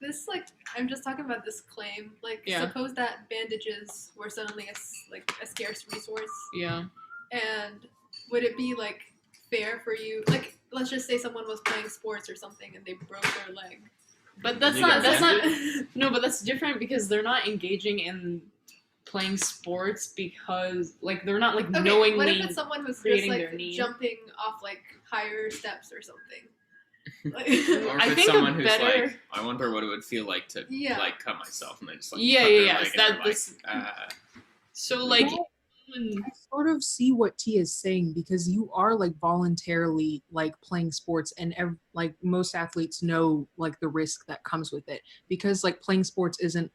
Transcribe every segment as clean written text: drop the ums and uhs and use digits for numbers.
This like I'm just talking about this claim. Like, Yeah. suppose that bandages were suddenly a scarce resource. Yeah. And would it be like fair for you? Like, let's just say someone was playing sports or something and they broke their leg. But that's not no, but that's different because they're not engaging in playing sports because like they're not like Okay, knowingly. what if it's someone who's just creating like their need? jumping off like higher steps or something? Or if I it's think someone a who's better- like, I wonder what it would feel like to Yeah. like cut myself, and they just like Yeah, cut yeah, their yeah. leg So and they're that's- like, So like, Well, I sort of see what Tia is saying because you are like voluntarily like playing sports, and like most athletes know like the risk that comes with it because like playing sports isn't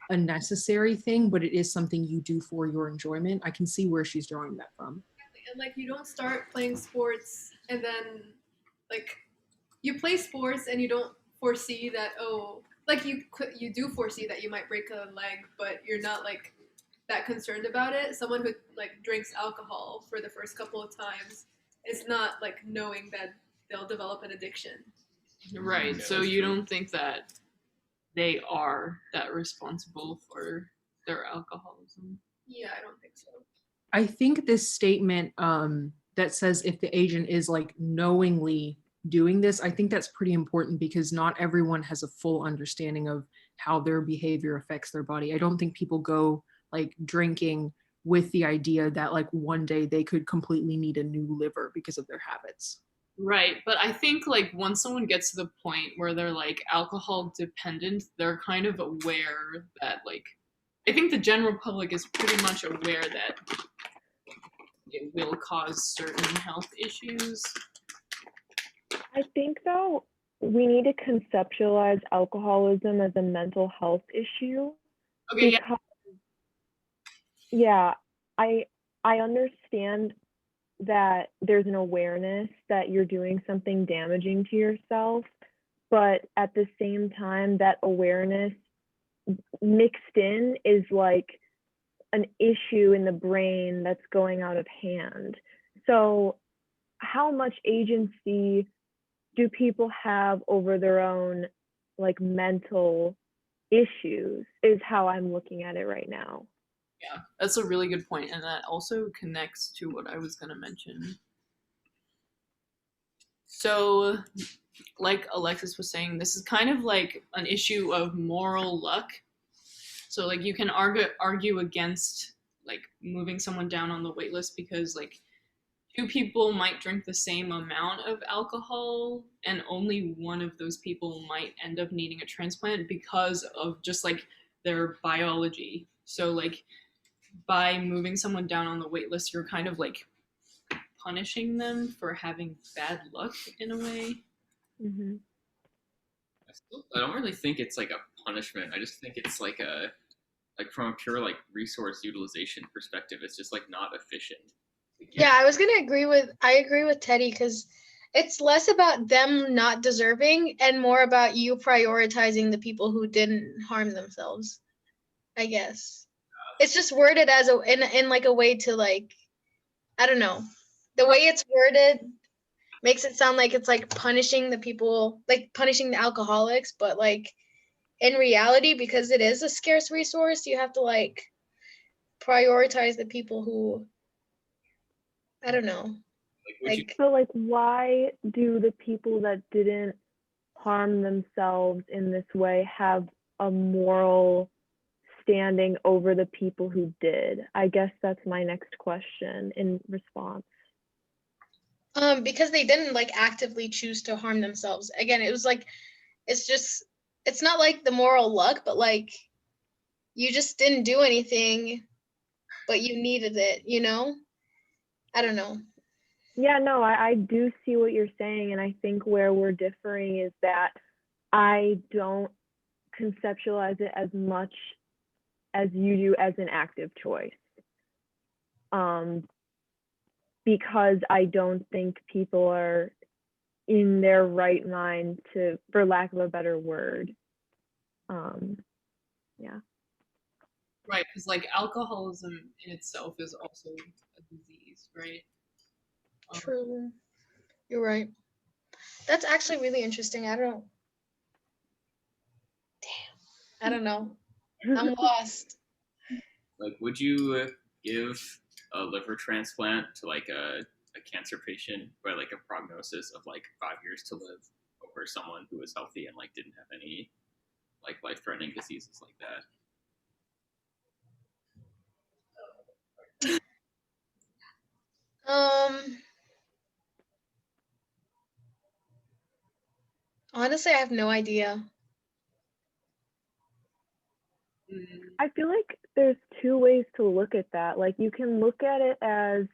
a necessary thing, but it is something you do for your enjoyment. I can see where she's drawing that from. And like, you don't start playing sports and then like you play sports and you don't foresee that, oh, like you do foresee that you might break a leg, but you're not like that concerned about it. Someone who like drinks alcohol for the first couple of times is not like knowing that they'll develop an addiction. right. Yeah, So that's you true. don't think that they are that responsible for their alcoholism? Yeah, I don't think so. I think this statement that says if the agent is like knowingly doing this, I think that's pretty important because not everyone has a full understanding of how their behavior affects their body. I don't think people go like drinking with the idea that like one day they could completely need a new liver because of their habits. Right, but I think like once someone gets to the point where they're like alcohol dependent, they're kind of aware that like I think the general public is pretty much aware that it will cause certain health issues. I think though we need to conceptualize alcoholism as a mental health issue. Okay, yeah. Because, yeah, I understand that there's an awareness that you're doing something damaging to yourself, but at the same time, that awareness mixed in is like an issue in the brain that's going out of hand. So how much agency do people have over their own like mental issues is how I'm looking at it right now. Yeah, that's a really good point, and that also connects to what I was going to mention. So, like Alexis was saying, this is kind of like an issue of moral luck. So, like, you can argue against like moving someone down on the wait list because like two people might drink the same amount of alcohol and only one of those people might end up needing a transplant because of just like their biology. So like by moving someone down on the wait list, you're kind of like punishing them for having bad luck in a way. Mm-hmm. I don't really think it's like a punishment. I just think it's like from a pure like resource utilization perspective, it's just like not efficient. Yeah, I agree with Teddy because it's less about them not deserving and more about you prioritizing the people who didn't harm themselves, I guess. It's just worded as in like a way to like, I don't know. The way it's worded makes it sound like it's like punishing the people, like punishing the alcoholics, but like in reality, because it is a scarce resource, you have to like prioritize the people who, I don't know. So like why do the people that didn't harm themselves in this way have a moral standing over the people who did? I guess that's my next question in response. Because they didn't like actively choose to harm themselves. Again, it was like it's not like the moral luck, but like you just didn't do anything, but you needed it, you know? I don't know. Yeah, no, I do see what you're saying, and I think where we're differing is that I don't conceptualize it as much as you do as an active choice. Because I don't think people are in their right mind to, for lack of a better word. Yeah. Right, because like alcoholism in itself is also a disease, right? True. You're right. That's actually really interesting. I don't know. I'm lost. Like, would you give a liver transplant to like a cancer patient by like a prognosis of like 5 years to live over someone who was healthy and like didn't have any like life threatening diseases like that? Um, Honestly, I have no idea. Mm, I feel like there's two ways to look at that. Like you can look at it as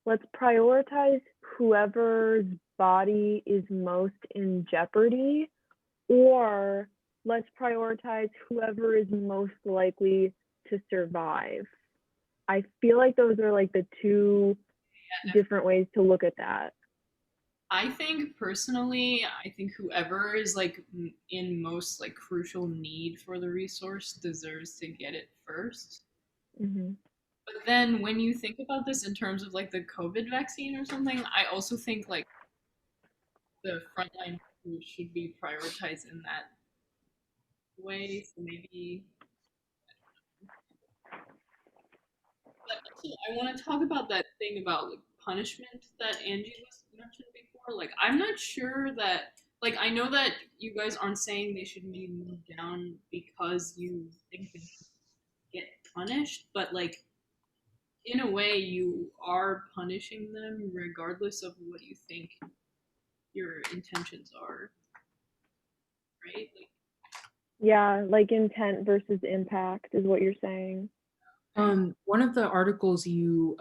let's prioritize whoever's body is most in jeopardy, or let's prioritize whoever is most likely to survive. I feel like those are like the two different ways to look at that. I think personally, I think whoever is like in most like crucial need for the resource deserves to get it first. Hmm. But then when you think about this in terms of like the COVID vaccine or something, I also think like the frontline crew should be prioritized in that way. So maybe. But also, I want to talk about that thing about like punishment that Angie was mentioned before. Like, I'm not sure that. Like, I know that you guys aren't saying they should be moved down because you think they should get punished, but like, in a way, you are punishing them regardless of what you think your intentions are, right? Like, Yeah, like intent versus impact is what you're saying. One of the articles you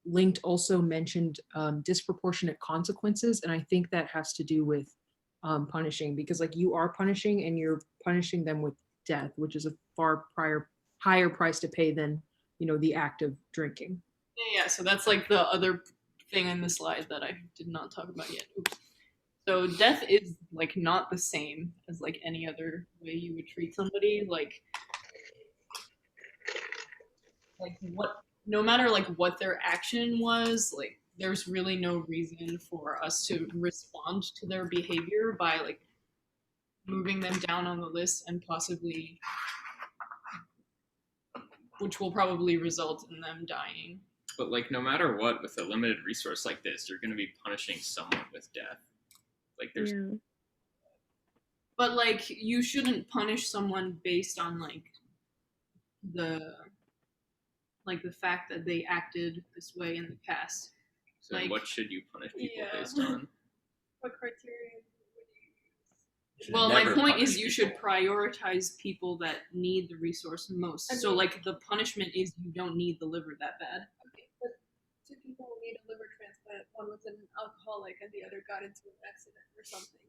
linked also mentioned disproportionate consequences, and I think that has to do with punishing, because like you are punishing and you're punishing them with death, which is a far higher price to pay than the act of drinking. yeah, so that's like the other thing in the slide that I did not talk about yet. Oops. So death is like not the same as like any other way you would treat somebody. Like what, no matter like what their action was, like there's really no reason for us to respond to their behavior by like moving them down on the list and possibly, which will probably result in them dying. But like, no matter what, with a limited resource like this, you're going to be punishing someone with death. Like, there's Yeah. But like you shouldn't punish someone based on the the fact that they acted this way in the past. so like- what should you punish people Yeah. based on? What criteria would you use? Should Well, my never point is punish you should people. prioritize people that need the resource most. I So mean- like the punishment is you don't need the liver that bad. Okay, but two people need a liver transplant. One was an alcoholic, and the other got into an accident or something.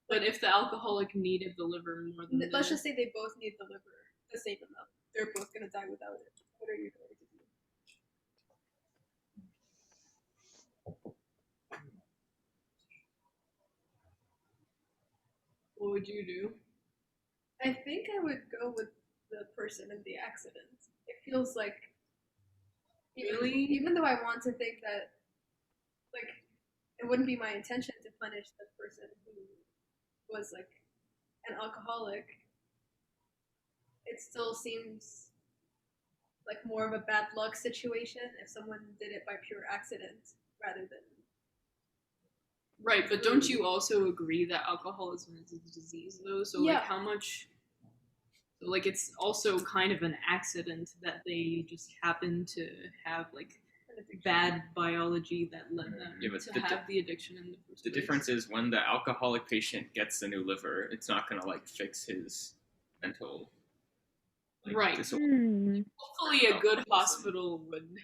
But if the alcoholic needed the liver more than Let's the, just say they both need the liver the same amount. They're both gonna die without it. What are you going to do? what would you do? I think I would go with the person in the accident. It feels like Really? even though I want to think that like it wouldn't be my intention to punish the person who was like an alcoholic, it still seems like more of a bad luck situation if someone did it by pure accident rather than Right, but don't you also agree that alcoholism is a disease though? So like Yeah. how much, so like it's also kind of an accident that they just happen to have like an addiction. bad biology that led them Yeah, but to the have the addiction in the first The place. difference is when the alcoholic patient gets the new liver, it's not going to like fix his mental Right. disorder. Hopefully a good Alcoholism. hospital would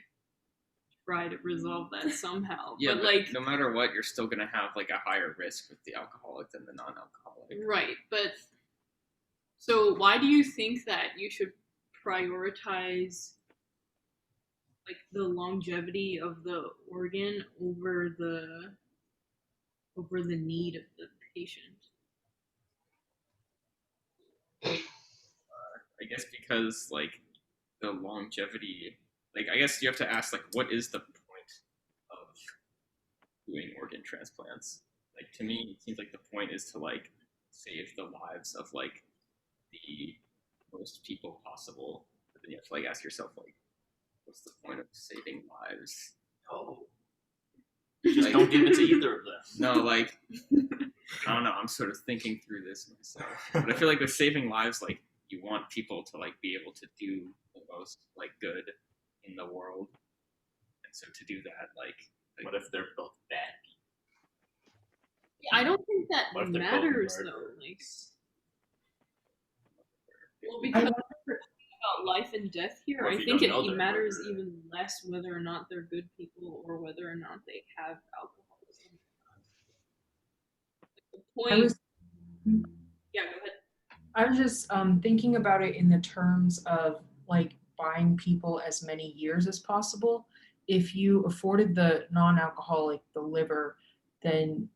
try to resolve that somehow. Yeah, but but like no matter what, you're still going to have like a higher risk with the alcoholic than the non-alcoholic. right, but so why do you think that you should prioritize like the longevity of the organ over the need of the patient? I guess because like the longevity, like I guess you have to ask like what is the point of doing organ transplants? Like to me, it seems like the point is to like save the lives of like the most people possible. But then you have to like ask yourself like, what's the point of saving lives? Oh. Just don't give it to either of them. No, like I don't know. I'm sort of thinking through this myself, but I feel like with saving lives, like you want people to like be able to do the most like good in the world, and so to do that, like What if they're both bad? I don't think that What if they're both matters though. murderers? Like, well, because we're talking about life and death here, Or if I you think don't know it they're matters murderers. even less whether or not they're good people or whether or not they have alcoholism. Like, the I point. was Yeah, go ahead. I was just thinking about it in the terms of like buying people as many years as possible. If you afforded the non-alcoholic the liver, then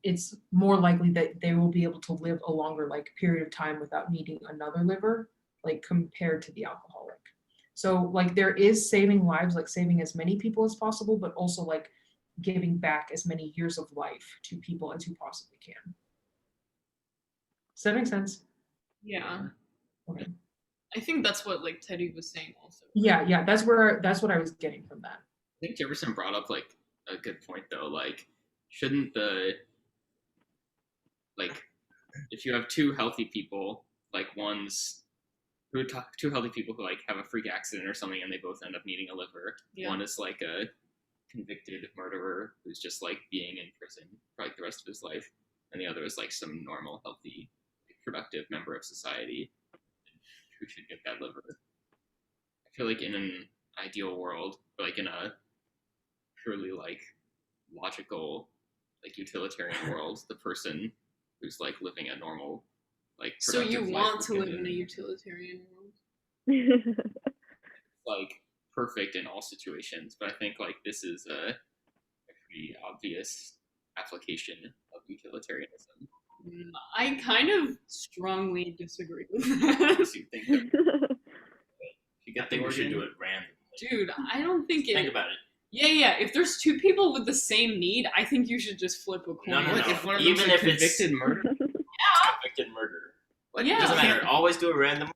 it's more likely that they will be able to live a longer like period of time without needing another liver, like compared to the alcoholic. So like there is saving lives, like saving as many people as possible, but also like giving back as many years of life to people as you possibly can. Does that make sense? Yeah. Okay. I think that's what like Teddy was saying also. Yeah, that's what I was getting from that. I think Jefferson brought up like a good point though. Like, shouldn't the like if you have two healthy people, like two healthy people who like have a freak accident or something and they both end up needing a liver. Yeah. One is like a convicted murderer who's just like being in prison for like the rest of his life, and the other is like some normal, healthy, productive member of society who should get that liver. I feel like in an ideal world, or like in a purely like logical, like utilitarian world, the person who's like living a normal, like So you productive want life to would live get in a in, utilitarian world? like perfect in all situations, but I think like this is a pretty obvious application of utilitarianism. I kind of strongly disagree with that. So you think that you I get think the we should organ, do it randomly. Dude, I don't think it. Think about it. Yeah. If there's two people with the same need, I think you should just flip a coin. No, What if one of Even them's a if it's- convicted murderer? Convicted murder. Like, Yeah. It doesn't okay. matter. Always do it randomly.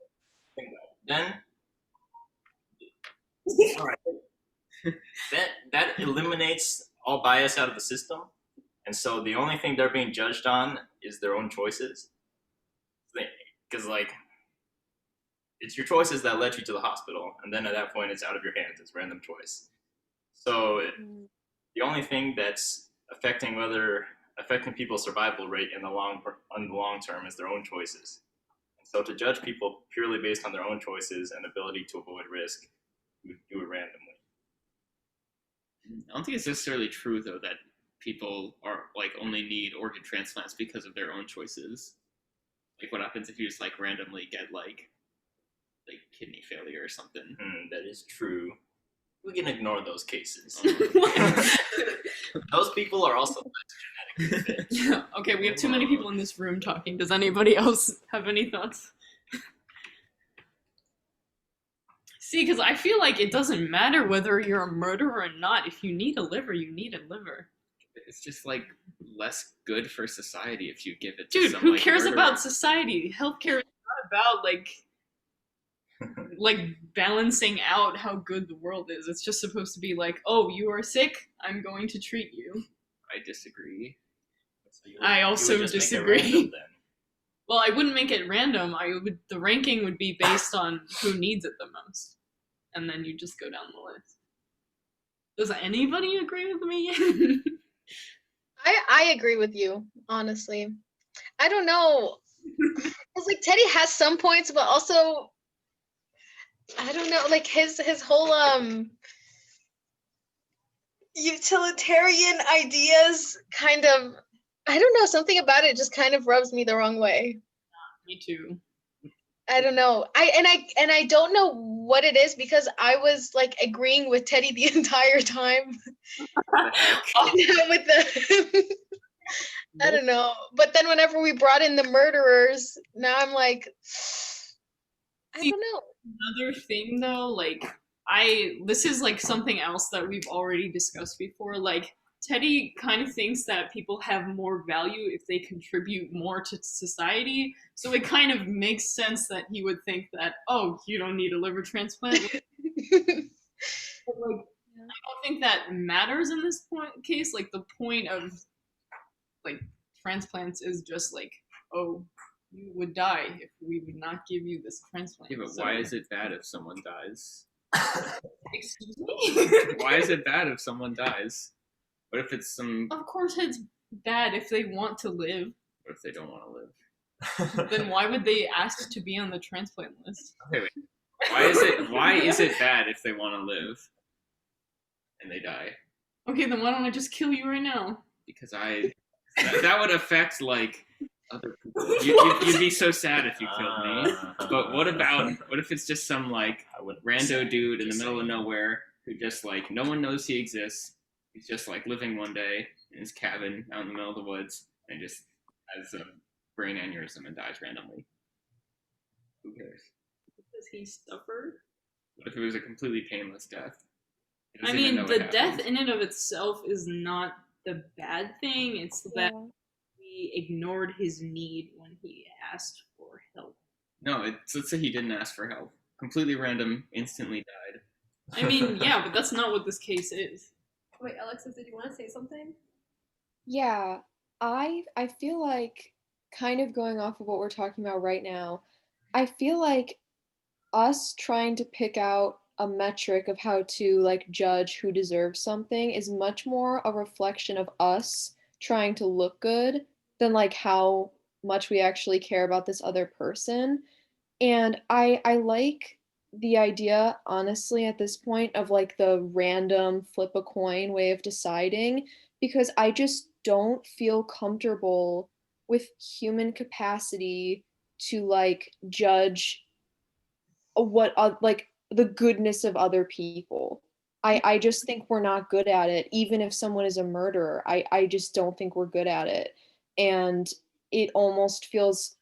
Think about it. Then, all right. that eliminates all bias out of the system, and so the only thing they're being judged on is their own choices. Because like, it's your choices that led you to the hospital, and then at that point, it's out of your hands. It's random choice. So the only thing that's affecting people's survival rate in the long term is their own choices. And so to judge people purely based on their own choices and ability to avoid risk, you do it randomly. I don't think it's necessarily true though that people are like only need organ transplants because of their own choices. Like what happens if you just like randomly get like kidney failure or something? That is true. We can ignore those cases. Oh. Those people are also less genetically fit. Yeah. Okay, we have too many people in this room talking. Does anybody else have any thoughts? See, because I feel like it doesn't matter whether you're a murderer or not. If you need a liver, you need a liver. It's just like less good for society if you give it to Dude, some, who like, cares murderer. about society? Healthcare is not about like balancing out how good the world is. It's just supposed to be like, oh, you are sick, I'm going to treat you. I disagree. So you I you also just make it disagree. random then. Well, I wouldn't make it random. The ranking would be based on who needs it the most. And then you just go down the list. Does anybody agree with me? I agree with you, honestly. I don't know. It's like Teddy has some points, but also I don't know, like his whole utilitarian ideas kind of, I don't know, something about it just kind of rubs me the wrong way. Me too. I don't know. I don't know what it is because I was like agreeing with Teddy the entire time. With the I don't know. But then whenever we brought in the murderers, now I'm like I don't know. Another thing though, like this is like something else that we've already discussed before. Like Teddy kind of thinks that people have more value if they contribute more to society. So it kind of makes sense that he would think that, oh, you don't need a liver transplant. But, like, I don't think that matters in this case. Like the point of like transplants is just like, oh, you would die if we would not give you this transplant. Yeah, but So- why is it bad if someone dies? Excuse me? Why is it bad if someone dies? What if it's some? Of course it's bad if they want to live. What if they don't want to live? Then why would they ask to be on the transplant list? Wait. Why is it bad if they want to live and they die? Okay, then why don't I just kill you right now? Because that would affect like other people. You'd be so sad if you killed me. But what if it's just some like I wouldn't rando say, dude in the just middle of saying. nowhere who just like no one knows he exists. He's just like living one day in his cabin out in the middle of the woods and just has a brain aneurysm and dies randomly. Who cares? Does he suffer? What if it was a completely painless death? He I doesn't even mean, know the what death happened. in and of itself is not the bad thing. It's that Yeah. we ignored his need when he asked for help. No, let's say he didn't ask for help. Completely random, instantly died. I mean, yeah, but that's not what this case is. Wait, Alexis, did you want to say something? Yeah, I feel like kind of going off of what we're talking about right now, I feel like us trying to pick out a metric of how to like judge who deserves something is much more a reflection of us trying to look good than like how much we actually care about this other person. And I like the idea, honestly, at this point of like the random flip a coin way of deciding, because I just don't feel comfortable with human capacity to like judge what like the goodness of other people. I just think we're not good at it. Even if someone is a murderer, I just don't think we're good at it. And it almost feels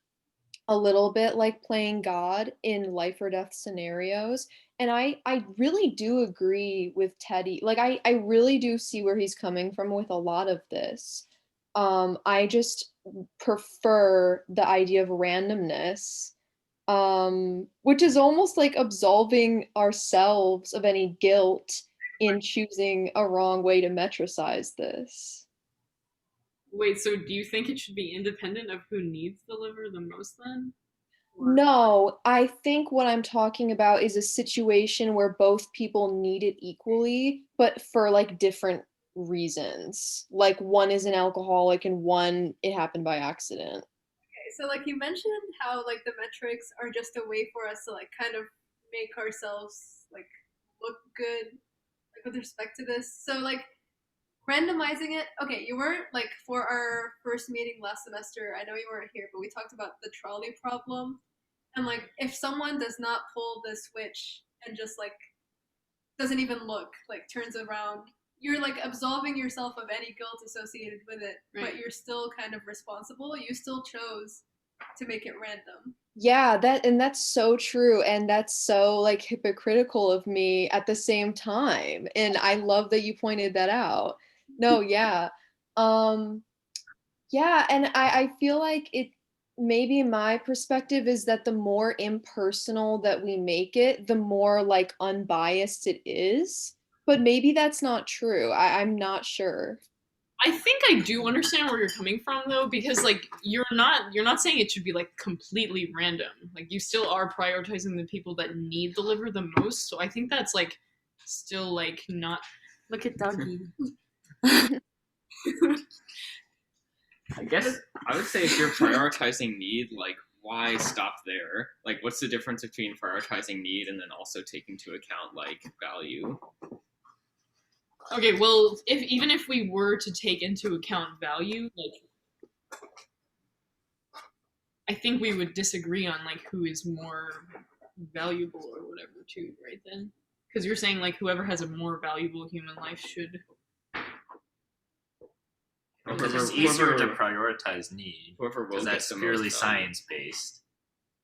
a little bit like playing God in life or death scenarios. And I really do agree with Teddy. Like I really do see where he's coming from with a lot of this. I just prefer the idea of randomness, which is almost like absolving ourselves of any guilt in choosing a wrong way to metricize this. Wait, so do you think it should be independent of who needs the liver the most then? Or- No, I think what I'm talking about is a situation where both people need it equally, but for like different reasons. Like one is an alcoholic and one it happened by accident. Okay, so like you mentioned how like the metrics are just a way for us to like kind of make ourselves like look good like with respect to this. So like randomizing it. Okay, you weren't like for our first meeting last semester. I know you weren't here, but we talked about the trolley problem. And like if someone does not pull the switch and just like doesn't even look, like turns around, you're like absolving yourself of any guilt associated with it, Right. but you're still kind of responsible. You still chose to make it random. Yeah, that's so true, and that's so like hypocritical of me at the same time. And I love that you pointed that out. No, yeah. Yeah, and I feel like it maybe my perspective is that the more impersonal that we make it, the more like unbiased it is. But maybe that's not true. I'm not sure. I think I do understand where you're coming from though, because like you're not saying it should be like completely random. Like you still are prioritizing the people that need the liver the most. So I think that's like still like not. Look at Dougie. I guess I would say if you're prioritizing need, like why stop there? Like what's the difference between prioritizing need and then also taking into account like value? Okay, well, even if we were to take into account value, like I think we would disagree on like who is more valuable or whatever too, right then? Because you're saying like whoever has a more valuable human life should. It's just easier to prioritize need whoever will because get that's the most purely value. science based,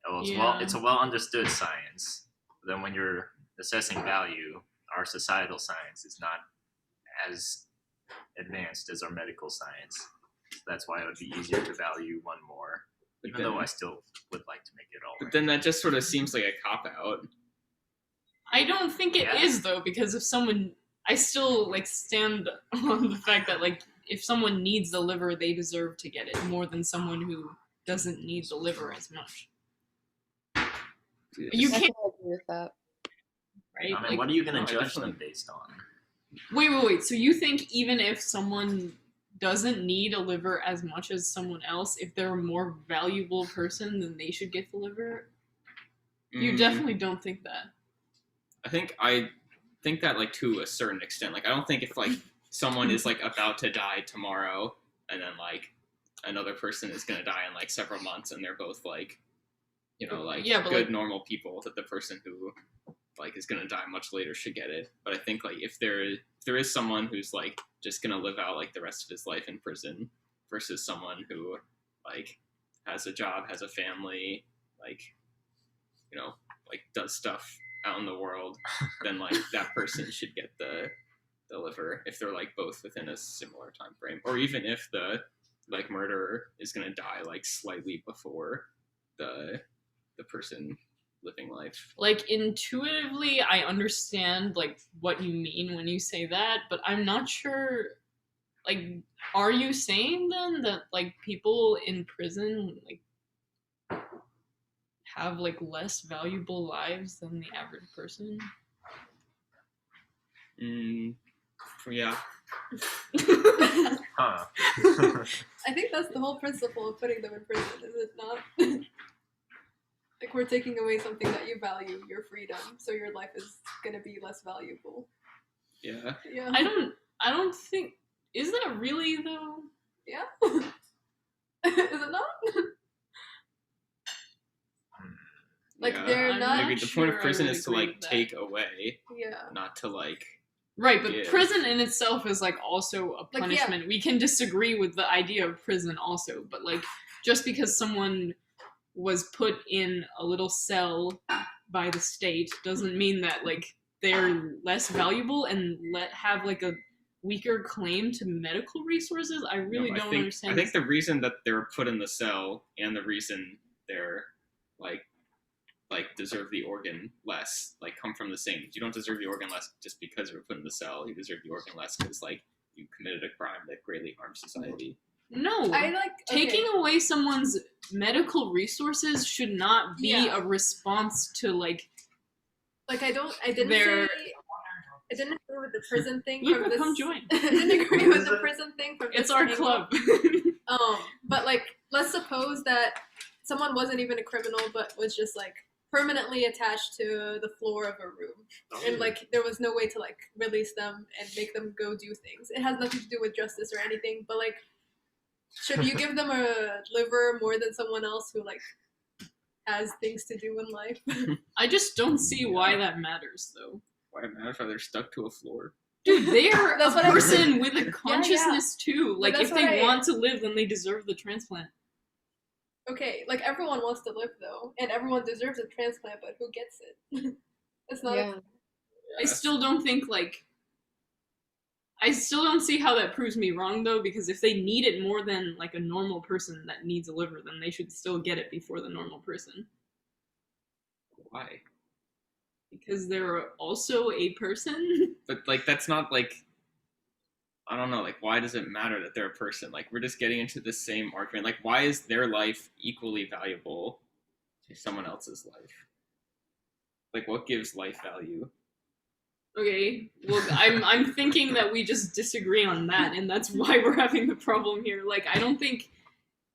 Well, Yeah. it's a well understood science. But then when you're assessing value, our societal science is not as advanced as our medical science. That's why it would be easier to value one more. Even though I still would like to make it all. But then that just sort of seems like a cop out. I don't think it is Yeah. though, because if someone, I still like stand on the fact that like if someone needs the liver, they deserve to get it more than someone who doesn't need the liver as much. You I can't, can agree with that. right? I mean, Like, what are you going no, to I judge them definitely- based on? wait. So you think even if someone doesn't need a liver as much as someone else, if they're a more valuable person, then they should get the liver? You Mm, definitely don't think that. I think that like to a certain extent. Like I don't think if like someone is like about to die tomorrow and then like another person is gonna die in like several months and they're both like, you know, like Yeah, but, good like- normal people, that the person who like is gonna die much later should get it. But I think like if there is someone who's like just gonna live out like the rest of his life in prison versus someone who like has a job, has a family, like, you know, like does stuff out in the world, then like that person should get the liver if they're like both within a similar time frame, or even if the like murderer is gonna die like slightly before the person living life. Like intuitively I understand like what you mean when you say that, but I'm not sure, like, are you saying then that like people in prison like have like less valuable lives than the average person? Yeah. Huh. I think that's the whole principle of putting them in prison, is it not? Like we're taking away something that you value, your freedom, so your life is gonna be less valuable. Yeah. Yeah. I don't think, is that really though? Yeah. Is it not? Like Yeah. they're I'm not. Maybe the point sure of I prison would is to agree like with that. take away, Yeah. not to like. Right, but Yeah. prison in itself is like also a yeah. punishment. We can disagree with the idea of prison also, but like just because someone was put in a little cell by the state doesn't mean that like they're less valuable and have like a weaker claim to medical resources. I really No, don't I understand. think the reason that they're put in the cell and the reason they're like deserve the organ less like come from the same. You don't deserve the organ less just because you were put in the cell. You deserve the organ less because like you committed a crime that greatly harms society. No, I like taking okay. away someone's medical resources should not be Yeah. a response to like Like I didn't They're- say. I didn't agree with the prison thing Luca, from this. come join. I didn't agree with the prison thing from this. It's our angle. club. But like, let's suppose that someone wasn't even a criminal, but was just like permanently attached to the floor of a room, and like there was no way to like release them and make them go do things. It has nothing to do with justice or anything, but like, should you give them a liver more than someone else who like has things to do in life? I just don't see why that matters, though. Why it matters if they're stuck to a floor? Dude, they are That's a what I'm person saying. with a consciousness too. Like, that's if they what I- want to live, then they deserve the transplant. Okay, like everyone wants to live though, and everyone deserves a transplant, but who gets it? It's not. Yeah. I still don't think, like... I still don't see how that proves me wrong, though, because if they need it more than, like, a normal person that needs a liver, then they should still get it before the normal person. Why? Because they're also a person? But like that's not like, I don't know, like why does it matter that they're a person? Like we're just getting into the same argument. Like why is their life equally valuable to someone else's life? Like what gives life value? Okay, well, I'm thinking that we just disagree on that, and that's why we're having the problem here. Like, I don't think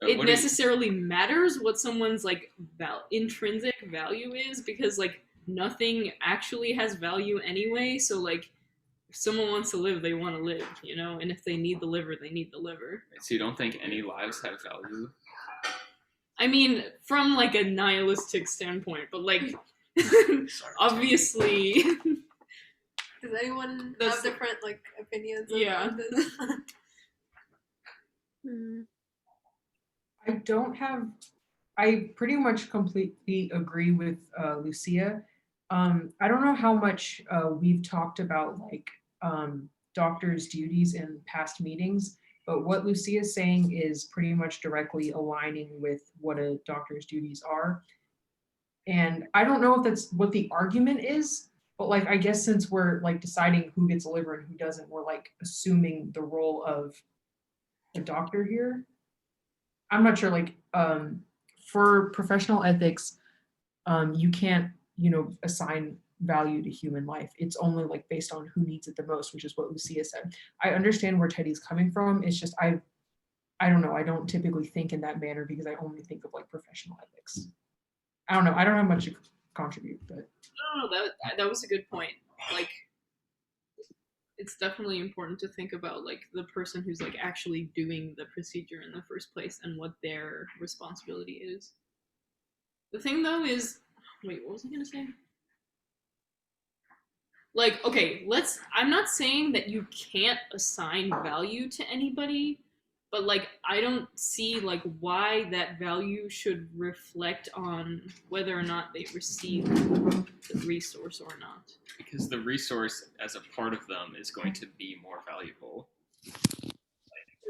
it What do you- necessarily matters what someone's like intrinsic value is, because like nothing actually has value anyway. So like, if someone wants to live, they want to live, you know. And if they need the liver, they need the liver. So you don't think any lives have value? I mean, from like a nihilistic standpoint, but like, obviously. Does anyone That's- have different like opinions? Yeah. About this? I don't have I pretty much completely agree with Lucia. I don't know how much we've talked about like doctors' duties in past meetings, but what Lucia is saying is pretty much directly aligning with what a doctor's duties are. And I don't know if that's what the argument is, but like I guess since we're like deciding who gets a liver and who doesn't, we're like assuming the role of a doctor here. I'm not sure, like for professional ethics, you can't, assign value to human life. It's only like based on who needs it the most, which is what Lucia said. I understand where Teddy's coming from. It's just I don't know. I don't typically think in that manner because I only think of like professional ethics. I don't know. I don't have much to contribute, but No, that was a good point. Like, it's definitely important to think about like the person who's like actually doing the procedure in the first place and what their responsibility is. The thing though is, wait, what was I gonna say? Like, okay, I'm not saying that you can't assign value to anybody, but like I don't see like why that value should reflect on whether or not they receive the resource or not. Because the resource as a part of them is going to be more valuable.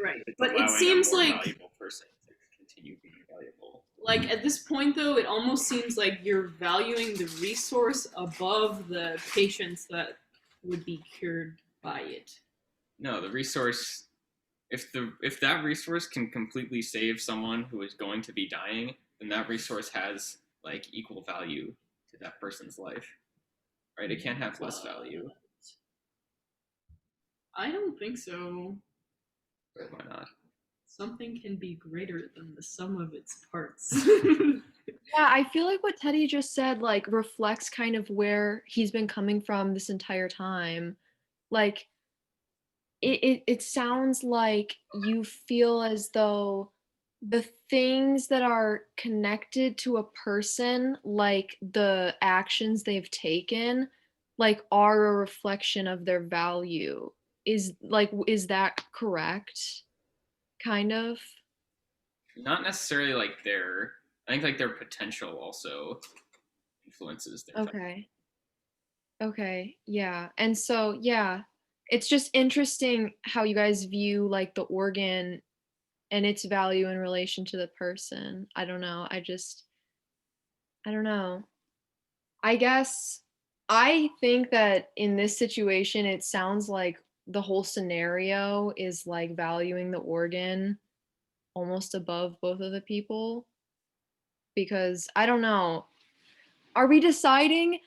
Right. It's But it allowing a seems more like valuable person to continue being valuable. like at this point though, it almost seems like you're valuing the resource above the patients that would be cured by it. No, the resource. If that resource can completely save someone who is going to be dying, then that resource has like equal value to that person's life, right? It can't have less value. I don't think so. But why not? Something can be greater than the sum of its parts. Yeah, I feel like what Teddy just said like reflects kind of where he's been coming from this entire time. Like it sounds like you feel as though the things that are connected to a person, like the actions they've taken, like are a reflection of their value. Is that correct? Kind of. Not necessarily like their. I think like their potential also influences their. Okay. Okay. Yeah. And so, yeah, it's just interesting how you guys view like the organ and its value in relation to the person. I don't know. I don't know. I guess I think that in this situation, it sounds like the whole scenario is like valuing the organ almost above both of the people. Because I don't know. Are we deciding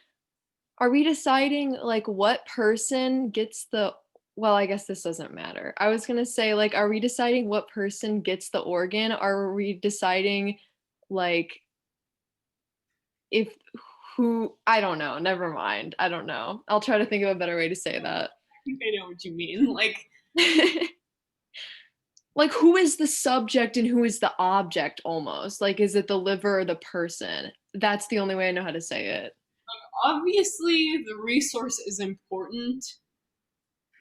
like what person gets the well, I guess this doesn't matter. I was gonna say, like, are we deciding what person gets the organ? Are we deciding like if who I don't know, never mind. I don't know. I'll try to think of a better way to say that. I think I know what you mean. Like like who is the subject and who is the object almost? Like is it the liver or the person? That's the only way I know how to say it. obviously the resource is important,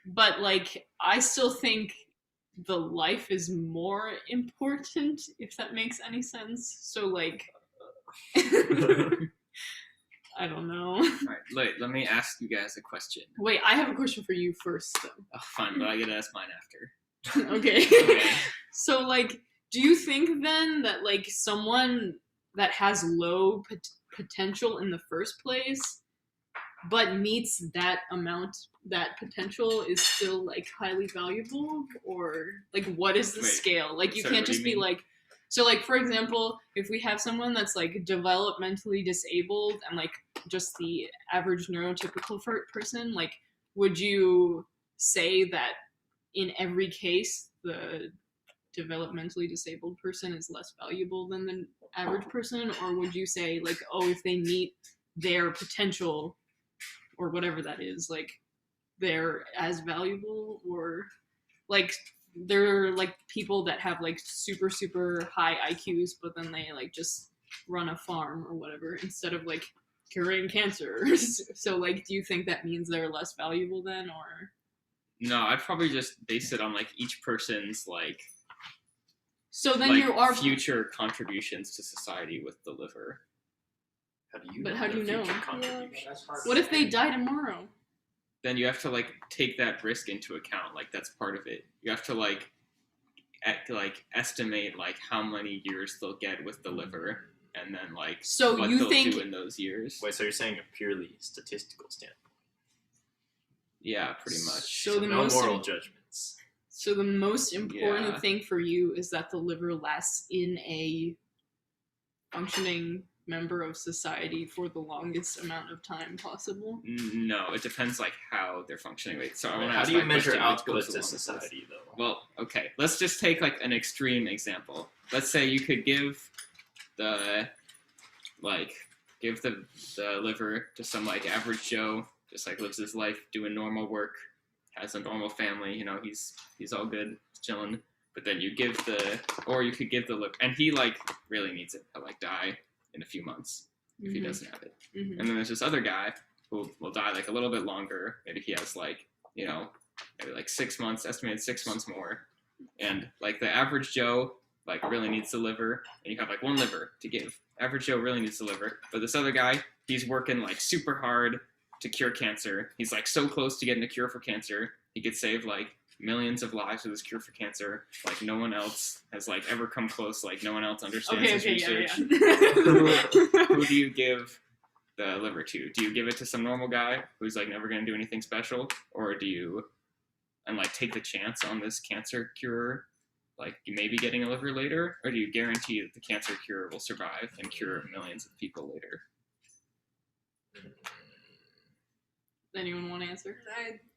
but like I still think the life is more important, if that makes any sense. So like I don't know. Alright, let me ask you guys a question. Wait, I have a question for you first though. Oh, fine, but I get to ask mine after. Okay. Okay. So like do you think then that like someone that has low potential in the first place but meets that amount, that potential is still like highly valuable? Or like what is the Wait, scale? Like you sorry, can't what do you just be mean? like, so like for example, if we have someone that's like developmentally disabled and like just the average neurotypical person, like would you say that in every case the developmentally disabled person is less valuable than the average person? Or would you say like, oh, if they meet their potential or whatever that is, like they're as valuable? Or like they're like people that have like super high IQs but then they like just run a farm or whatever instead of like curing cancer. So like do you think that means they're less valuable then? Or No, I'd probably just base it on like each person's like So then like you are. future contributions to society with the liver. How do you But know how do their you know? future Yeah. contributions? That's hard What to if they say. die tomorrow? Then you have to like take that risk into account. Like that's part of it. You have to like estimate like how many years they'll get with the liver, and then like So what you they'll think- do in those years. Wait, so you're saying a purely statistical standpoint? Yeah, pretty much. So the no most moral im- judgments. So the most important Yeah. thing for you is that the liver lasts in a functioning member of society for the longest amount of time possible. No, it depends like how they're functioning. Wait, so I want to How ask do you my measure question, which output goes to along with this. society, though? Well, okay, let's just take like an extreme example. Let's say you could give the liver to some like average Joe, just like lives his life doing normal work, has a normal family, you know, he's all good, chilling. But then you give or you could give the liver, and he like really needs it to like die in a few months if he Mhm. doesn't have it. Mhm. And then there's this other guy who will die like a little bit longer. Maybe he has like, you know, maybe like 6 months, estimated 6 months more. And like the average Joe like really needs the liver, and you have like one liver to give. Average Joe really needs the liver. But this other guy, he's working like super hard to cure cancer. He's like so close to getting a cure for cancer. He could save like millions of lives with his cure for cancer. Like no one else has like ever come close. Like no one else understands his research. yeah. Who do you give the liver to? Do you give it to some normal guy who's like never going to do anything special, or do you like take the chance on this cancer cure, like you may be getting a liver later, or do you guarantee that the cancer cure will survive and cure millions of people later? Anyone want to answer?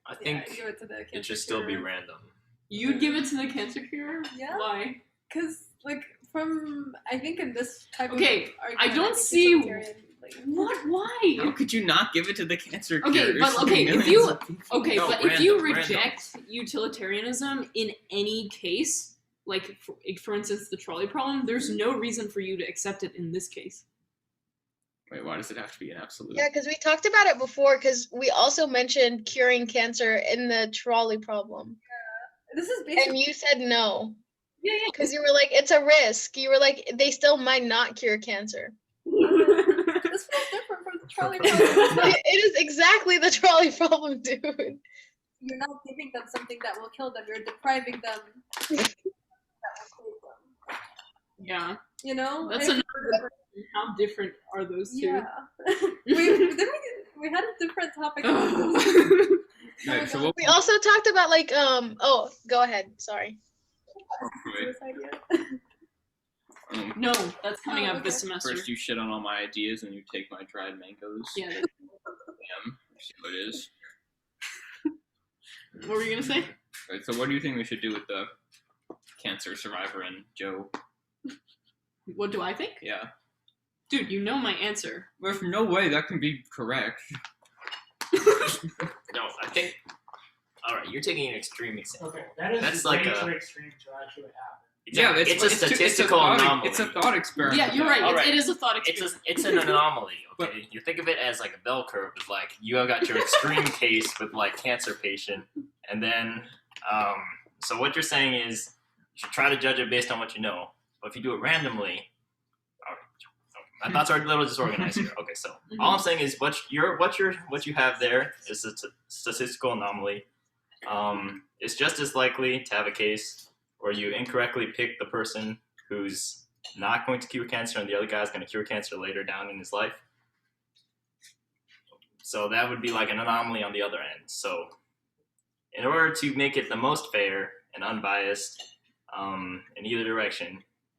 I Yeah, think give it to the it cancer should still be cure. random. You'd give it to the cancer cure? Yeah. Why? Because, like, I think in this type Okay, of argument, I don't think see- utilitarian, like, What? Why? How could you not give it to the cancer cure? Okay, but There's okay, if millions you- of people. Okay, No, but if you random. reject utilitarianism in any case, like for instance the trolley problem, there's no reason for you to accept it in this case. Wait, why does it have to be an absolute? Yeah, because we talked about it before, because we also mentioned curing cancer in the trolley problem. this is And basically you said no, Yeah, because you were like, it's a risk. You were like, they still might not cure cancer. this feels different from the trolley problem. It is exactly the trolley problem, dude. You're not giving them something that will kill them. You're depriving them that will kill them. yeah. You know? That's If- another question. How different are those two? Yeah. we had a different topic. Right, so what, We also talked about like oh, go ahead. Sorry. Suicide yet? No, that's coming Oh, up this okay. semester. first you shit on all my ideas, and you take my dried mangoes. Yeah. Damn, see what it is. What were you gonna say? Right, so what do you think we should do with the cancer survivor and Joe? What do I think? Yeah. Dude, you know my answer. There's no way that can be correct. No, I think. All right, you're taking an extreme example. Okay, that is That's way like too a- extreme to actually happen. Exactly. Yeah, it's a statistical anomaly. It's a thought experiment. Yeah, you're right. All right. It is a thought It's experiment. it's an anomaly. But- Okay, you think of it as like a bell curve. It's like you have got your extreme case with like cancer patient, and then so what you're saying is you should try to judge it based on what you know. But if you do it randomly, my thoughts are a little disorganized here. Okay, so all I'm saying is what you have there is a statistical anomaly. It's just as likely to have a case where you incorrectly pick the person who's not going to cure cancer and the other guy's going to cure cancer later down in his life. So that would be like an anomaly on the other end. So in order to make it the most fair and unbiased in either direction,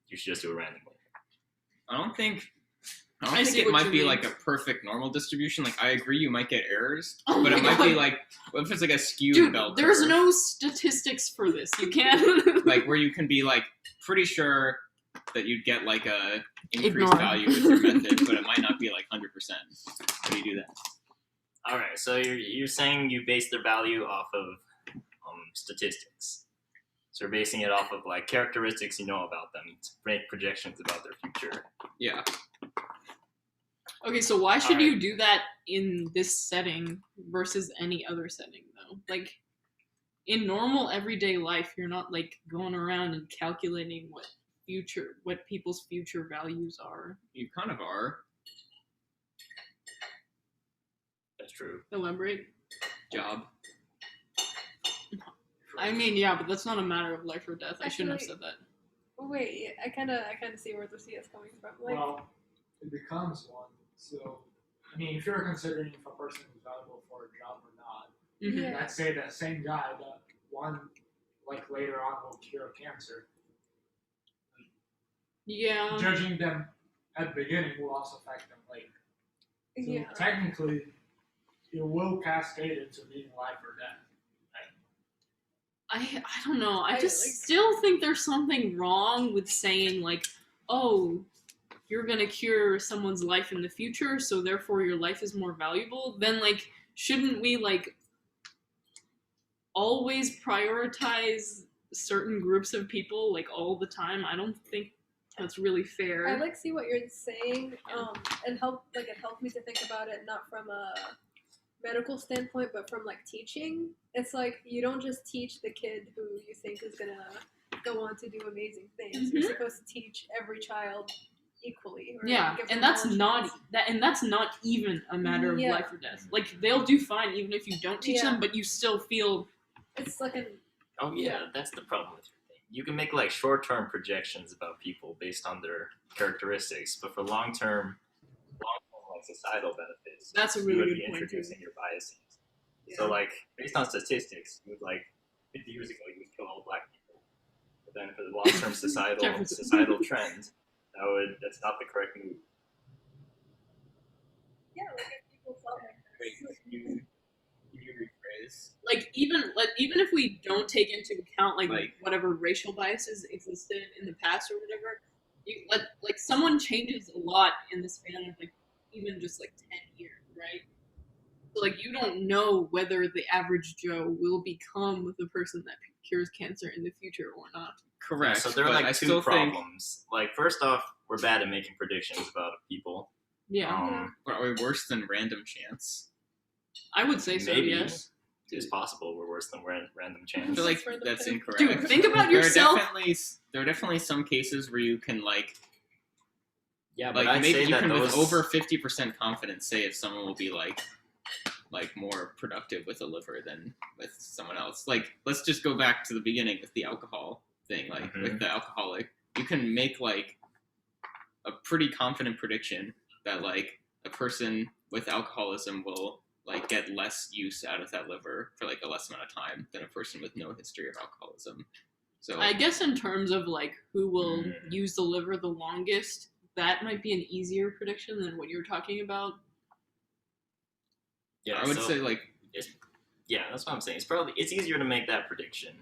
you should just do it randomly. I don't think I see it what might you be mean. like a perfect normal distribution. Like I agree, you might get errors, Oh but my it might be God. like what if it's like a skewed Dude, bell curve? there's no statistics for this. You can't. like where you can be like pretty sure that you'd get like a increased Ignore. value with your method, but it might not be like 100%. How do you do that? All right, so you're saying you base their value off of statistics. So you're basing it off of like characteristics you know about them to make projections about their future. Yeah. Okay, so why should Alright. you do that in this setting versus any other setting, though? Like, in normal everyday life, you're not like going around and calculating what what people's future values are. You kind of are. That's true. Elaborate. Job. I mean, yeah, but that's not a matter of life or death. I shouldn't have Actually- said that. Wait, I kind of see where the CS coming from. Like, Well, it becomes one. So, I mean, if you're considering if a person is valuable for a job or not, Mhm. Yeah. let's say that same guy that one, like later on, will cure cancer. Yeah. Judging them at the beginning will also affect them later. So yeah. technically, it will cascade into being life or death. I don't know. I I, just like- still think there's something wrong with saying like, oh, you're gonna cure someone's life in the future, so therefore your life is more valuable. Then like, shouldn't we like always prioritize certain groups of people like all the time? I don't think that's really fair. I like see what you're saying. It helped me to think about it not from a medical standpoint, but from like teaching. It's like you don't just teach the kid who you think is gonna go on to do amazing things. You're supposed to teach every child equally. Or Yeah, give them and that's knowledge not base. that's not even a matter of Yeah. life or death. Like they'll do fine even if you don't teach Yeah. them, but you still feel It's like an Oh yeah, that's the problem with your thing. You can make like short-term projections about people based on their characteristics, but for long-term like societal benefits, that's a you really would good be point. Too. introducing your biases. So like based on statistics, you would like 50 years ago you would kill all black people, but then for the long-term Jefferson. societal trend, that's not the correct move. yeah, like if people felt like Wait, this. can you rephrase? Like even if we don't take into account like Like- whatever racial biases existed in the past or whatever, like someone changes a lot in the span of like even just like 10 years, right? So like you don't know whether the average Joe will become the person that cures cancer in the future or not. Correct. So there are but I like two still think problems. Like first off, we're bad at making predictions about people. Yeah, are we worse than random chance? I would say so. maybe. Yes. It's possible we're worse than random I chance. feel like For the that's pig. incorrect. Dude, think about There are yourself. there are definitely some cases where you can like Yeah, but like I'd maybe say you that can those with over 50% confidence say if someone will be like more productive with a liver than with someone else. Like let's just go back to the beginning with the alcohol thing. Like with the alcoholic, you can make like a pretty confident prediction that like a person with alcoholism will like get less use out of that liver for like a less amount of time than a person with no history of alcoholism. So I guess in terms of like who will Mm. use the liver the longest, that might be an easier prediction than what you're talking about. yeah, I would so- say like yeah, that's what I'm saying. It's easier to make that prediction,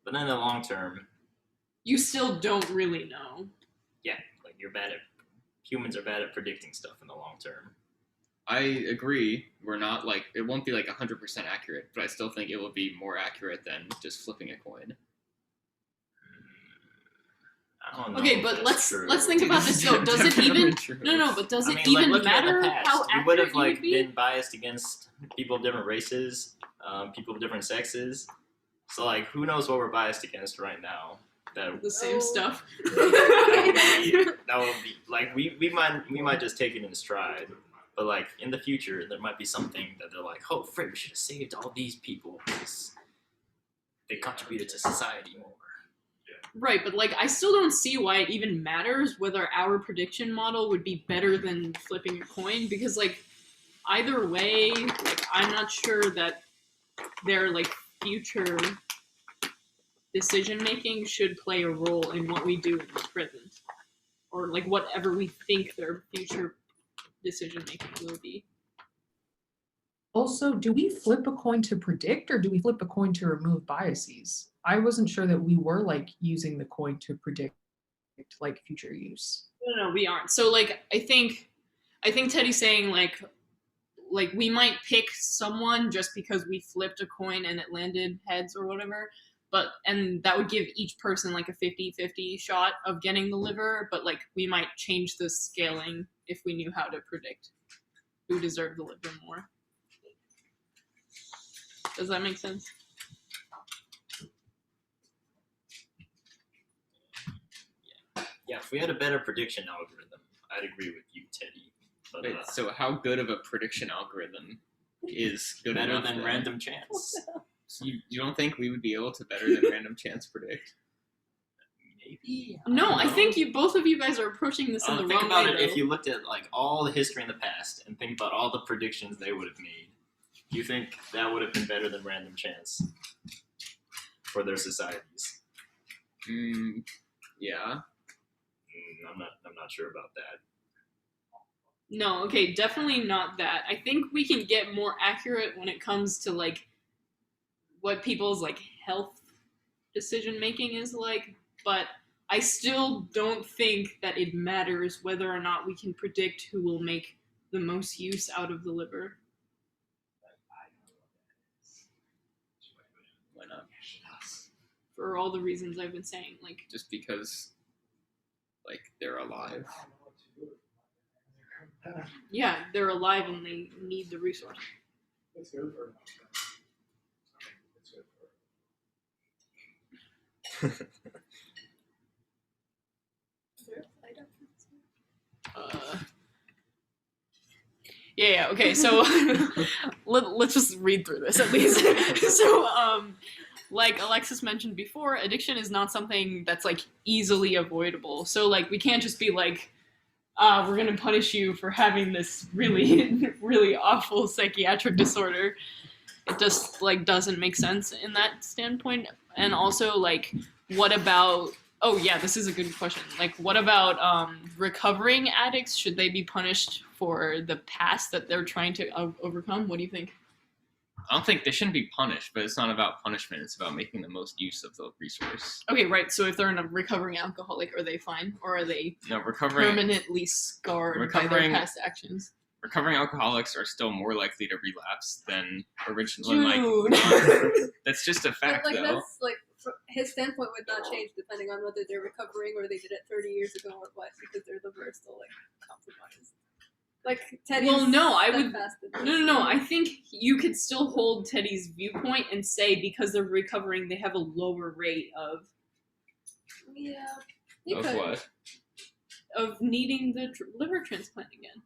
but in the long term, You still don't really know. yeah, like humans are bad at predicting stuff in the long term. I agree. We're not like it won't be like 100% accurate, but I still think it will be more accurate than just flipping a coin. I don't know. Okay, if but that's let's true. think about this though. Does it Definitely even true. no? But does I it mean, even looking at the matter past, how you accurate would have you would like be? been biased against people of different races, people of different sexes. So like, who knows what we're biased against right now? That The same Oh. stuff. that would be like we might just take it in stride, but like in the future there might be something that they're like, oh frick, we should have saved all these people because they contributed to society more. Right, but like I still don't see why it even matters whether our prediction model would be better than flipping a coin because like either way, like I'm not sure that their like future decision making should play a role in what we do in the present. Or like whatever we think their future decision making will be. Also, do we flip a coin to predict or do we flip a coin to remove biases? I wasn't sure that we were like using the coin to predict like future use. No, we aren't. So like I think Teddy's saying like we might pick someone just because we flipped a coin and it landed heads or whatever, and that would give each person like a 50-50 shot of getting the liver, but like we might change the scaling if we knew how to predict who deserved the liver more. Does that make sense? Yeah, if we had a better prediction algorithm, I'd agree with you, Teddy. But Wait, so how good of a prediction algorithm is good better enough than then? random chance. So you don't think we would be able to better than random chance predict? Maybe. No, don't I know. think you both of you guys are approaching this in the Think wrong about way. it. If though. you looked at like all the history in the past and think about all the predictions they would have made, do you think that would have been better than random chance for their societies? Yeah. I'm not sure about that. No, okay, definitely not that. I think we can get more accurate when it comes to like what people's like health decision making is like, but I still don't think that it matters whether or not we can predict who will make the most use out of the liver. Why not? For all the reasons I've been saying. Like, Just because, like, they're alive. yeah, they're alive and they need the resource. It's good for It's good for Yeah, okay, so let's just read through this at least. So, like Alexis mentioned before, addiction is not something that's like easily avoidable. So like we can't just be like, we're gonna punish you for having this really, really awful psychiatric disorder. It just like doesn't make sense in that standpoint. And also like, what about, oh yeah, this is a good question. Like what about recovering addicts? Should they be punished for the past that they're trying to overcome? What do you think? I don't think they shouldn't be punished, but it's not about punishment. It's about making the most use of the resource. Okay, right. So if they're a recovering alcoholic, are they fine? Or are they No, recovering permanently scarred by recovering- their past actions? recovering alcoholics are still more likely to relapse than originally. Dude. Like, that's just a But fact, like though. that's like his standpoint would not change depending on whether they're recovering or they did it 30 years ago or what, because their liver is still like compromised. Like Teddy's Well, no, I would- steadfast in this. No. I think you could still hold Teddy's viewpoint and say because they're recovering, they have a lower rate of Yeah. You Of could. what? needing the liver transplant again.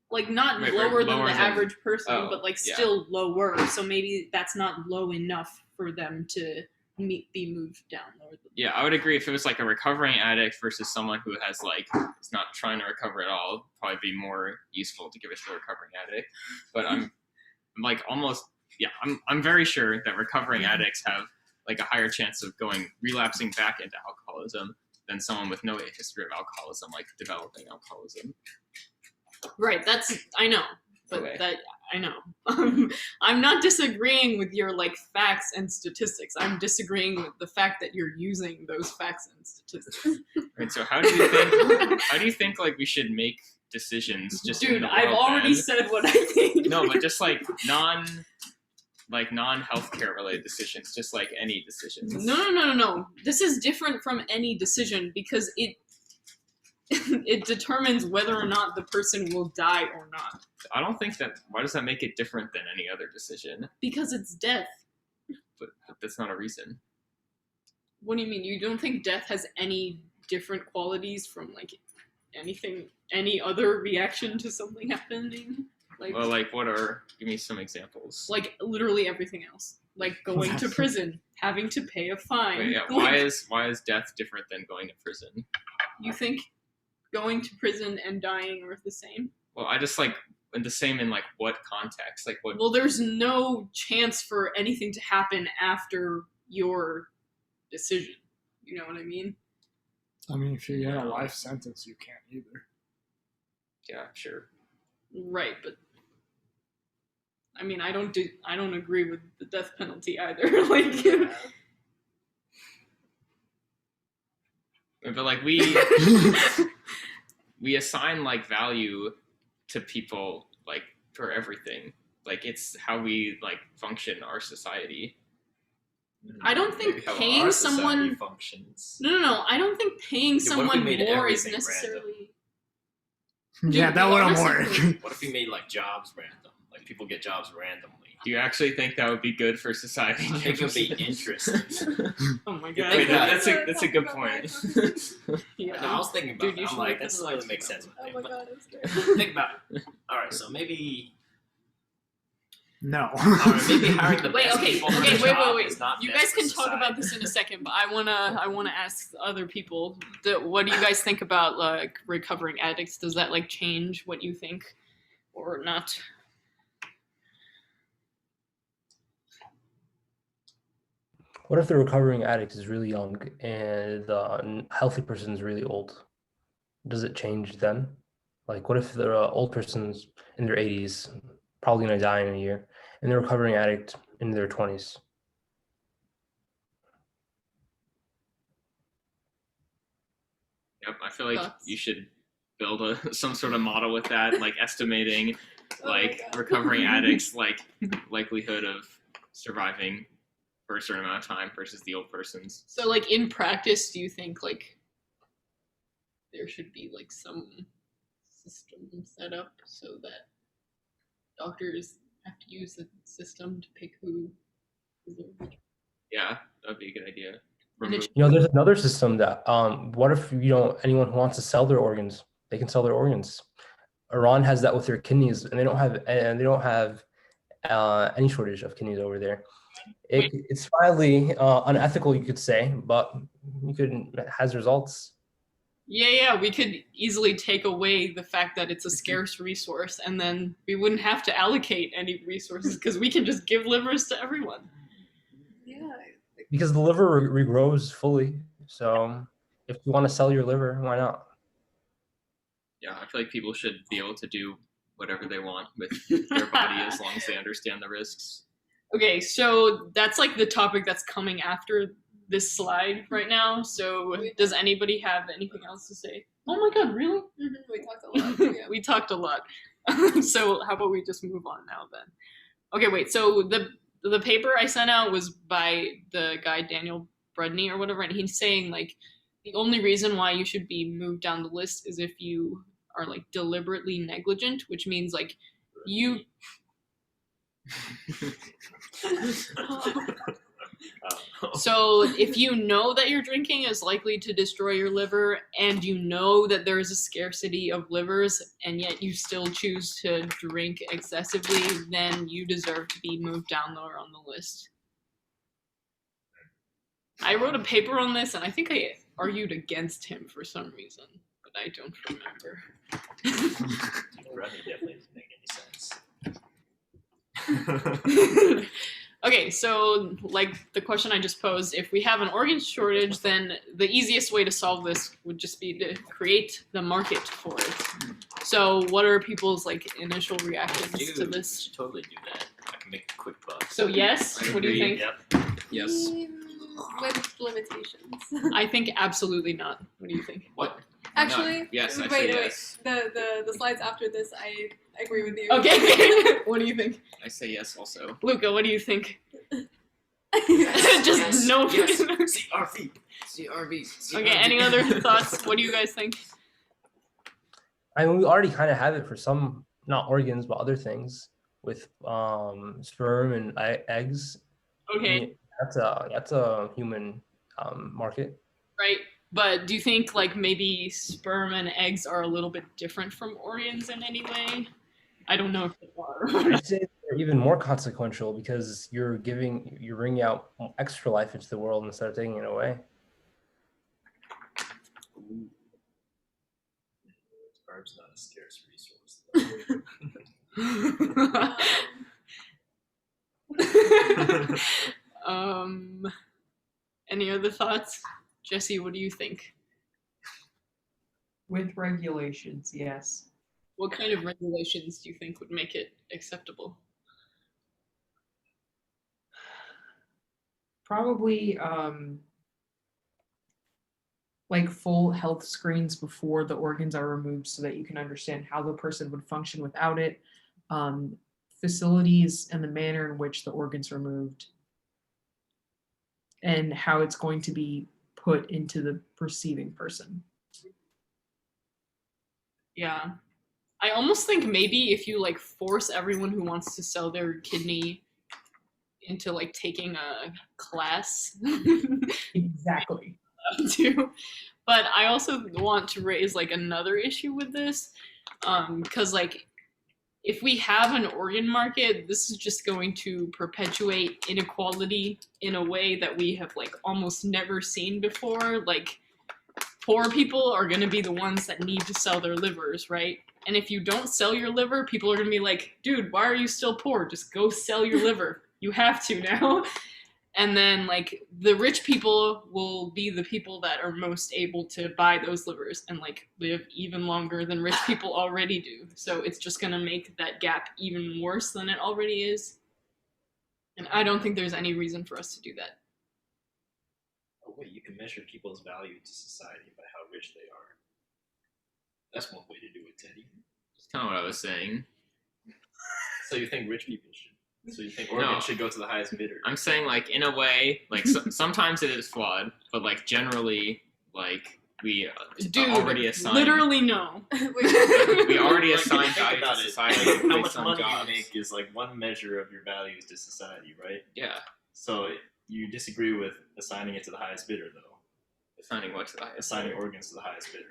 Like not Wait, lower than lower the than- average person, oh, but like yeah. still lower. So maybe that's not low enough for them to be moved down lower. Yeah, I would agree if it was like a recovering addict versus someone who has like is not trying to recover at all. It'd probably be more useful to give it to a recovering addict. But I'm like almost I'm very sure that recovering addicts have like a higher chance of relapsing back into alcoholism than someone with no history of alcoholism, like developing alcoholism. Right, I know, but Okay. that I know. I'm not disagreeing with your like facts and statistics. I'm disagreeing with the fact that you're using those facts and statistics. Right. So how do you think like we should make decisions? Just in Dude, the I've world, already then? said what I think. No, but just like non-healthcare related decisions, just like any decisions. No. This is different from any decision because it it determines whether or not the person will die or not. I don't think that. Why does that make it different than any other decision? Because it's death. But that's not a reason. What do you mean? You don't think death has any different qualities from like any other reaction to something happening? Like Well, like give me some examples. like literally everything else. Like going to prison, having to pay a fine. Wait, yeah, Like, why is death different than going to prison? you think going to prison and dying are the same? Well, I just like the same in like what context? Like what? Well, there's no chance for anything to happen after your decision. You know what I mean? I mean, if you get a life sentence, you can't either. Yeah, sure. Right, but I mean, I don't agree with the death penalty either. Like, But like we assign like value to people like for everything. Like it's how we like function our society. I don't think Maybe how paying our society someone- functions. no. I don't think paying Dude, what if we someone made more is everything necessarily. Yeah, that be wouldn't honest work. What if we made like jobs random? Like people get jobs randomly. Do you actually think that would be good for society? I think it would be interesting. Oh my Yeah, god. Wait, that- that's a good point. Yeah. No, I was thinking about Dude, it. you I'm should like, look that at doesn't the really lights make now. sense. Oh my But god, I'm scared. think about it. All right, so maybe. No. All right, maybe hiring the Wait, best okay, people for okay, the wait, job wait, is not You best guys for can talk about society. this in a second, but I wanna ask other people. What do you guys think about like recovering addicts? Does that like change what you think, or not? What if the recovering addict is really young and the healthy person is really old? Does it change then? Like, what if the old person's in their 80s, probably gonna die in a year, and the recovering addict in their 20s? Yep, I feel like Thoughts? you should build some sort of model with that, like estimating Oh my like God. recovering addicts like likelihood of surviving for a certain amount of time versus the old person's. So like in practice, do you think like there should be like some system set up so that doctors have to use the system to pick who deserves it? Yeah, that'd be a good idea. And it Remove- You know, there's another system that what if anyone who wants to sell their organs, they can sell their organs. Iran has that with their kidneys, and they don't have any shortage of kidneys over there. It's mildly unethical, you could say, but it has results. Yeah, we could easily take away the fact that it's a scarce resource, and then we wouldn't have to allocate any resources because we can just give livers to everyone. Yeah. Because the liver regrows fully. So if you want to sell your liver, why not? Yeah, I feel like people should be able to do whatever they want with their body as long as they understand the risks. Okay, so that's like the topic that's coming after this slide right now. So does anybody have anything else to say? Oh my god, really? We talked a lot. Yeah. We talked a lot. So how about we just move on now then? Okay, wait. So the paper I sent out was by the guy Daniel Brudney or whatever, and he's saying like the only reason why you should be moved down the list is if you are like deliberately negligent, which means like you So if you know that your drinking is likely to destroy your liver and you know that there is a scarcity of livers and yet you still choose to drink excessively, then you deserve to be moved down lower on the list. I wrote a paper on this and I think I argued against him for some reason, but I don't remember. Running definitely doesn't make any sense. Okay, so like the question I just posed, if we have an organ shortage, then the easiest way to solve this would just be to create the market for it. So what are people's like initial reactions Dude, to we this? should totally do that. I can make a quick buck. So yes, I what do you agree. think? Yep. Yes. With limitations. I think absolutely not. What do you think? What? Actually, No. Yes, I wait, say wait. yes. The slides after this, I agree with you. Okay, what do you think? I say yes also. Luca, what do you think? Yes. Just no. Yes. CRV. CRV. Okay, any other thoughts? What do you guys think? I mean, we already kind of have it for some, not organs, but other things with sperm and eggs. Okay, That's a human market. right. But do you think like maybe sperm and eggs are a little bit different from organs in any way? I don't know if they are. I'd say they're even more consequential because you're bringing out extra life into the world instead of taking it away. Sperm's not a scarce resource. Any other thoughts? Jesse, what do you think? With regulations, yes. What kind of regulations do you think would make it acceptable? Probably like full health screens before the organs are removed so that you can understand how the person would function without it, facilities and the manner in which the organs are removed, and how it's going to be put into the receiving person. Yeah. I almost think maybe if you like force everyone who wants to sell their kidney into like taking a class. Exactly. too. But I also want to raise like another issue with this, because like if we have an organ market, this is just going to perpetuate inequality in a way that we have like almost never seen before. Like poor people are going to be the ones that need to sell their livers, right? And if you don't sell your liver, people are going to be like, dude, why are you still poor? Just go sell your liver. You have to now. And then, like, the rich people will be the people that are most able to buy those livers and, like, live even longer than rich people already do. So it's just going to make that gap even worse than it already is. And I don't think there's any reason for us to do that. Oh, wait, you can measure people's value to society by how rich they are. That's one way to do it, Teddy. That's kind of what I was saying. So you think rich people should? So you think No. organs should go to the highest bidder? I'm saying, like, in a way, like, sometimes it is flawed, but, like, generally, like, we Dude, already assign... literally no. we already Like, assign think value about to it. society Like, how based much on money jobs. you make is like one measure of your values to society, right? Yeah. So you disagree with assigning it to the highest bidder, though. Assigning what to the highest? Assigning organs to the highest bidder.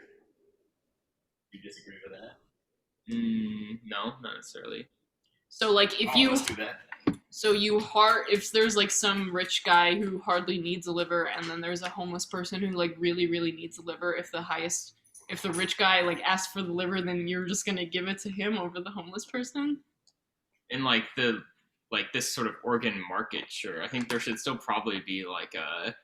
You disagree with that? No, not necessarily. So, like, if Oh, you... let's do that. So if there's like some rich guy who hardly needs a liver, and then there's a homeless person who like really, really needs a liver, if the rich guy like asks for the liver, then you're just gonna give it to him over the homeless person? In like this sort of organ market, sure. I think there should still probably be like a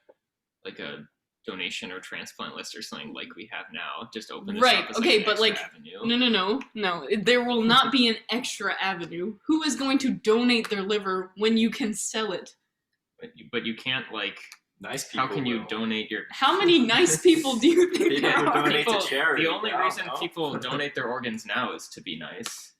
donation or transplant list or something like we have now. Just open this Right, up as, okay, an but, extra like, avenue. No. There will not be an extra avenue. Who is going to donate their liver when you can sell it? But you can't like. Nice people. How can you will. donate your? How many nice people do you think People there who are? donate to People- charity. The only I don't reason know. people donate their organs now is to be nice.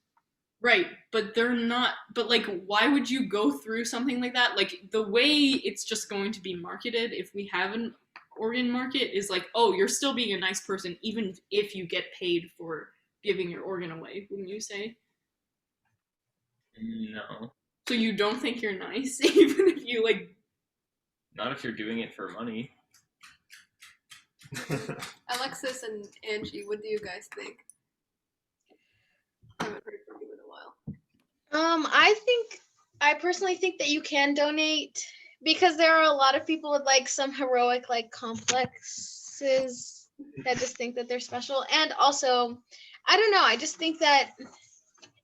Right, but they're not. But like, why would you go through something like that? Like, the way it's just going to be marketed, if we have an organ market, is like, oh, you're still being a nice person, even if you get paid for giving your organ away. Wouldn't you say? No, So you don't think you're nice, even if you like. not if you're doing it for money. Alexis and Angie, what do you guys think? I haven't heard from you in a while. I personally think that you can donate because there are a lot of people with like some heroic like complexes that just think that they're special. And also, I don't know, I just think that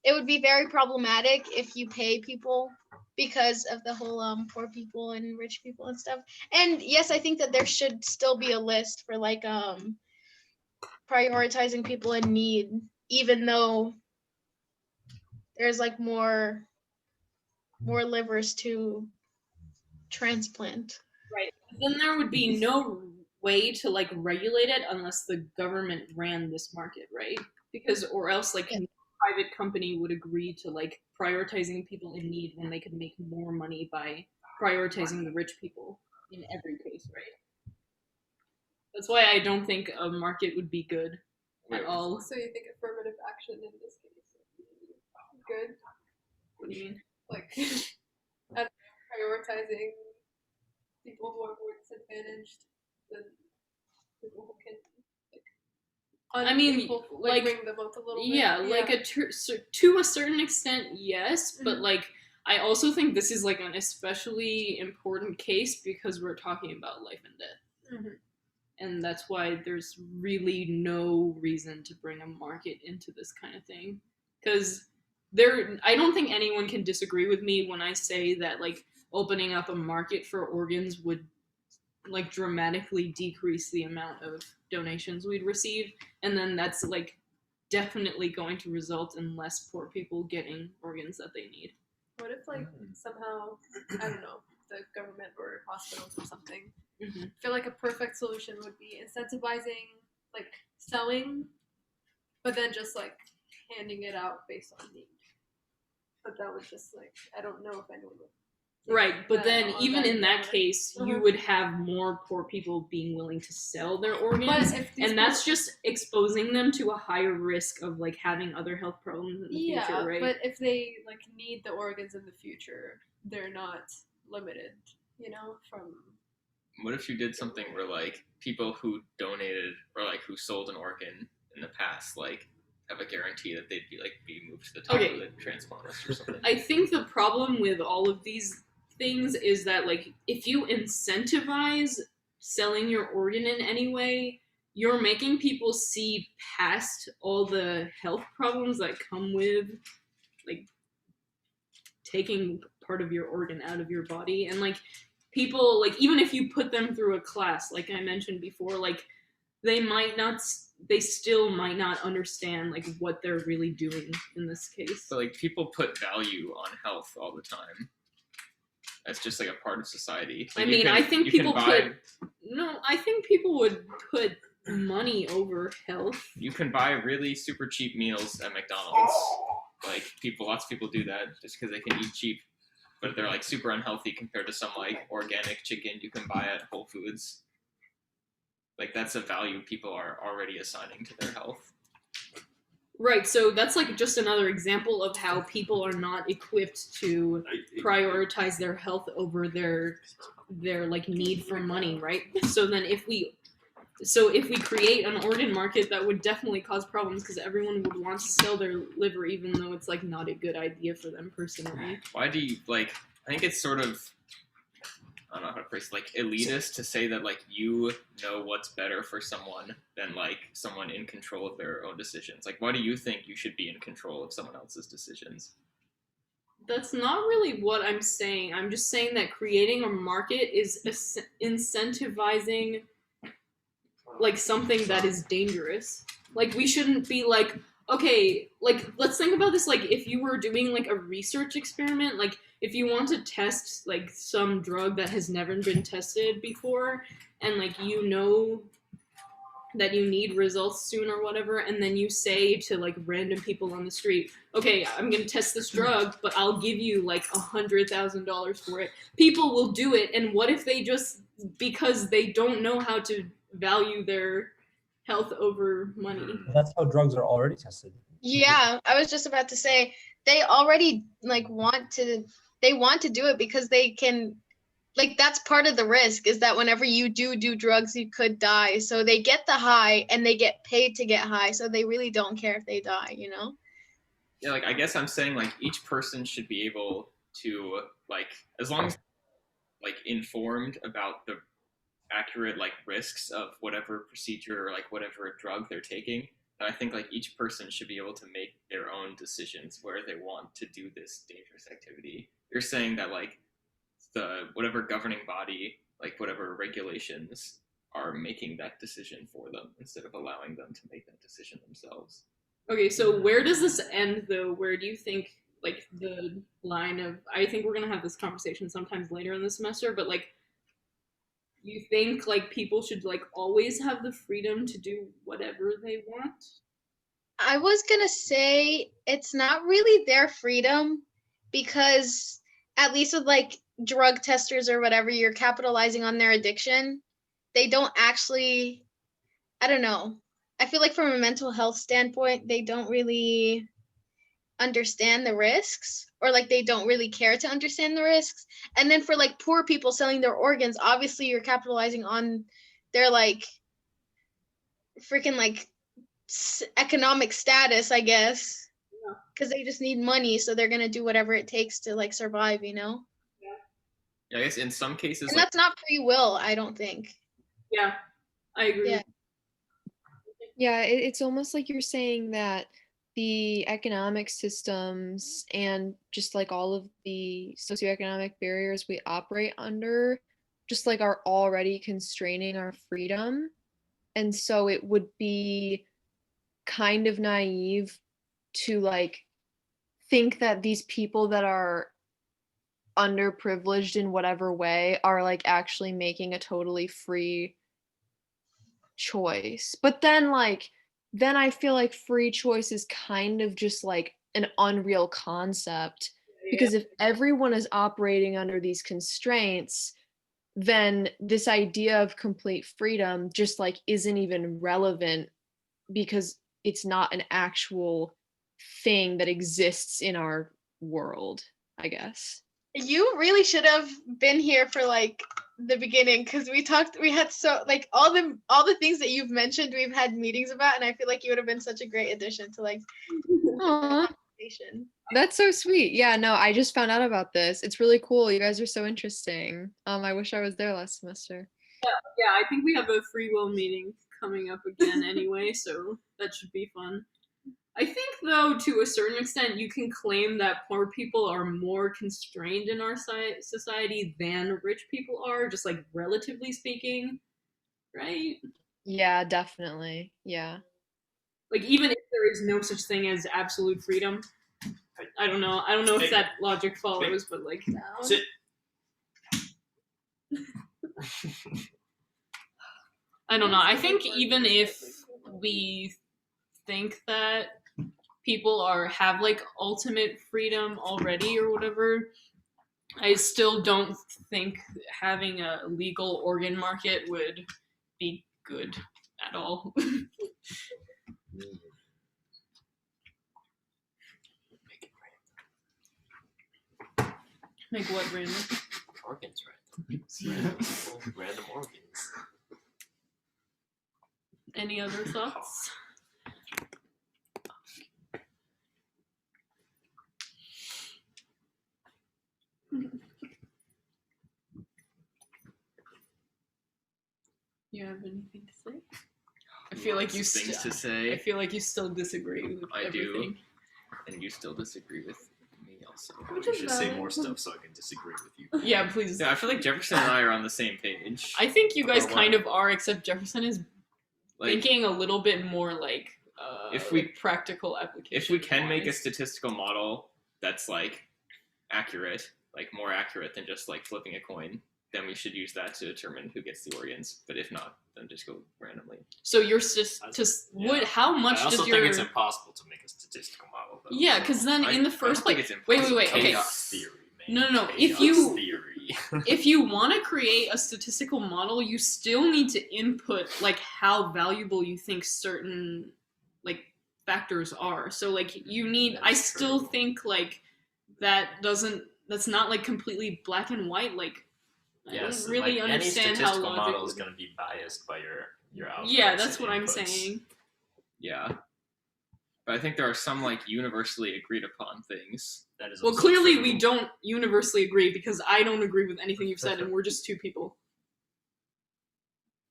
it would be very problematic if you pay people because of the whole poor people and rich people and stuff. And yes, I think that there should still be a list for like prioritizing people in need, even though there's like more livers to transplant. Right. Then there would be no way to like regulate it unless the government ran this market, right? Because or else like a private company would agree to like prioritizing people in need when they could make more money by prioritizing the rich people in every case, right? That's why I don't think a market would be good at all. So you think affirmative action in this case would be good? What do you mean? Like, I don't know, prioritizing people who are more disadvantaged than people who can, like, I mean, unequal, like, bring them up a little bit. Yeah, like to a certain extent, yes, but like I also think this is like an especially important case because we're talking about life and death. Mhm. And that's why there's really no reason to bring a market into this kind of thing. Because I don't think anyone can disagree with me when I say that like opening up a market for organs would like dramatically decrease the amount of donations we'd receive. And then that's like definitely going to result in less poor people getting organs that they need. What if, like, somehow, I don't know, the government or hospitals or something, Mm-hmm. I feel like a perfect solution would be incentivizing, like, selling, but then just, like, handing it out based on need. But that was just, like, I don't know if anyone would. Right, but then on even that in that number. case, you Uh-huh. would have more poor people being willing to sell their organs, But if these and that's just exposing them to a higher risk of like having other health problems in the yeah, future, right? but if they, like, need the organs in the future, they're not, limited, you know, from What if you did something where like people who donated or like who sold an organ in the past like have a guarantee that they'd be moved to the top Okay. of the transplant list or something? I think the problem with all of these things is that like if you incentivize selling your organ in any way, you're making people see past all the health problems that come with like taking part of your organ out of your body. And like people, like even if you put them through a class like I mentioned before, like they still might not understand like what they're really doing in this case. So like people put value on health all the time. That's just like a part of society. I Like, mean, I think people buy, I think people would put money over health. you can buy really super cheap meals at McDonald's. Like lots of people do that just because they can eat cheap, but they're like super unhealthy compared to some like organic chicken you can buy at Whole Foods. Like that's a value people are already assigning to their health. Right, so that's like just another example of how people are not equipped to prioritize their health over their like need for money, right? So then if we create an organ market, that would definitely cause problems because everyone would want to sell their liver even though it's like not a good idea for them personally. Why do you like? I think it's sort of, I don't know how to phrase it, like elitist to say that like you know what's better for someone than like someone in control of their own decisions. Like, why do you think you should be in control of someone else's decisions? That's not really what I'm saying. I'm just saying that creating a market is incentivizing like something that is dangerous. Like we shouldn't be like, okay, like let's think about this like if you were doing like a research experiment, like if you want to test like some drug that has never been tested before and like you know that you need results soon or whatever, and then you say to like random people on the street, okay, I'm gonna test this drug, but I'll give you like $100,000 for it. People will do it, and what if they just, because they don't know how to value their health over money? That's how drugs are already tested. Yeah, I was just about to say they already like want to do it because they can, like that's part of the risk is that whenever you do drugs you could die. So they get the high and they get paid to get high, so they really don't care if they die, you know? Yeah, like I guess I'm saying like each person should be able to like, as long as like informed about the accurate like risks of whatever procedure or like whatever drug they're taking, I think like each person should be able to make their own decisions where they want to do this dangerous activity. You're saying that like the whatever governing body, like whatever regulations are making that decision for them instead of allowing them to make that decision themselves. Okay, so where does this end though? Where do you think like the line of, I think we're gonna have this conversation sometimes later in the semester, but like you think like people should like always have the freedom to do whatever they want? I was gonna say it's not really their freedom because at least with like drug testers or whatever, you're capitalizing on their addiction. They don't actually, I don't know. I feel like from a mental health standpoint, they don't really understand the risks, or like they don't really care to understand the risks. And then for like poor people selling their organs, obviously you're capitalizing on their like freaking like economic status, I guess, because they just need money, so they're gonna do whatever it takes to like survive, you know? Yeah, I guess in some cases And like, that's not free will, I don't think. Yeah, I agree. Yeah. Yeah, it's almost like you're saying that the economic systems and just like all of the socioeconomic barriers we operate under just like are already constraining our freedom. And so it would be kind of naive to like think that these people that are underprivileged in whatever way are like actually making a totally free choice. But then I feel like free choice is kind of just like an unreal concept, because if everyone is operating under these constraints, then this idea of complete freedom just like isn't even relevant because it's not an actual thing that exists in our world, I guess. You really should have been here for like the beginning because we had so like all the things that you've mentioned we've had meetings about, and I feel like you would have been such a great addition to like Aw, conversation. that's so sweet. Yeah, no, I just found out about this. It's really cool. You guys are so interesting. I wish I was there last semester. Yeah, I think we have a free will meeting coming up again anyway, so that should be fun. I think, though, to a certain extent, you can claim that poor people are more constrained in our society than rich people are, just like relatively speaking, right? Yeah, definitely. Yeah. Like, even if there is no such thing as absolute freedom, I don't know. I don't know if Hey. that logic follows, but like, Sit. I don't know. I think even if we think that people have like ultimate freedom already or whatever, I still don't think having a legal organ market would be good at all. Like what, random? Organs, right? Random organs. Any other thoughts? You have anything to say? I feel like you things still. to say. I feel like you still disagree with I do. everything. And you still disagree with me also. Which You is should say valid. more stuff so I can disagree with you. Yeah, please. Yeah, I feel like Jefferson and I are on the same page. I think you guys Or kind what? of are, except Jefferson is Like, thinking a little bit more like If we- like practical application. if we can make a statistical model that's like accurate, like more accurate than just like flipping a coin, then we should use that to determine who gets the organs. But if not, then just go randomly. So you're just Yeah. what? How much I also does think your it's impossible to make a statistical model. Though, yeah? so- Because then in the first I don't place, think it's wait, impossible. okay. Chaos theory, man. No, no, no. If Chaos you- theory. If you want to create a statistical model, you still need to input like how valuable you think certain like factors are. So like you need. I That's still true. think like that's not like completely black and white. Like I Yes, don't really like, understand any how statistical logic model is would- going to be biased by your outputs. Yeah, that's and what I'm inputs. saying. Yeah. But I think there are some like universally agreed upon things. That is Well, also clearly true. we don't universally agree because I don't agree with anything you've said, and we're just two people.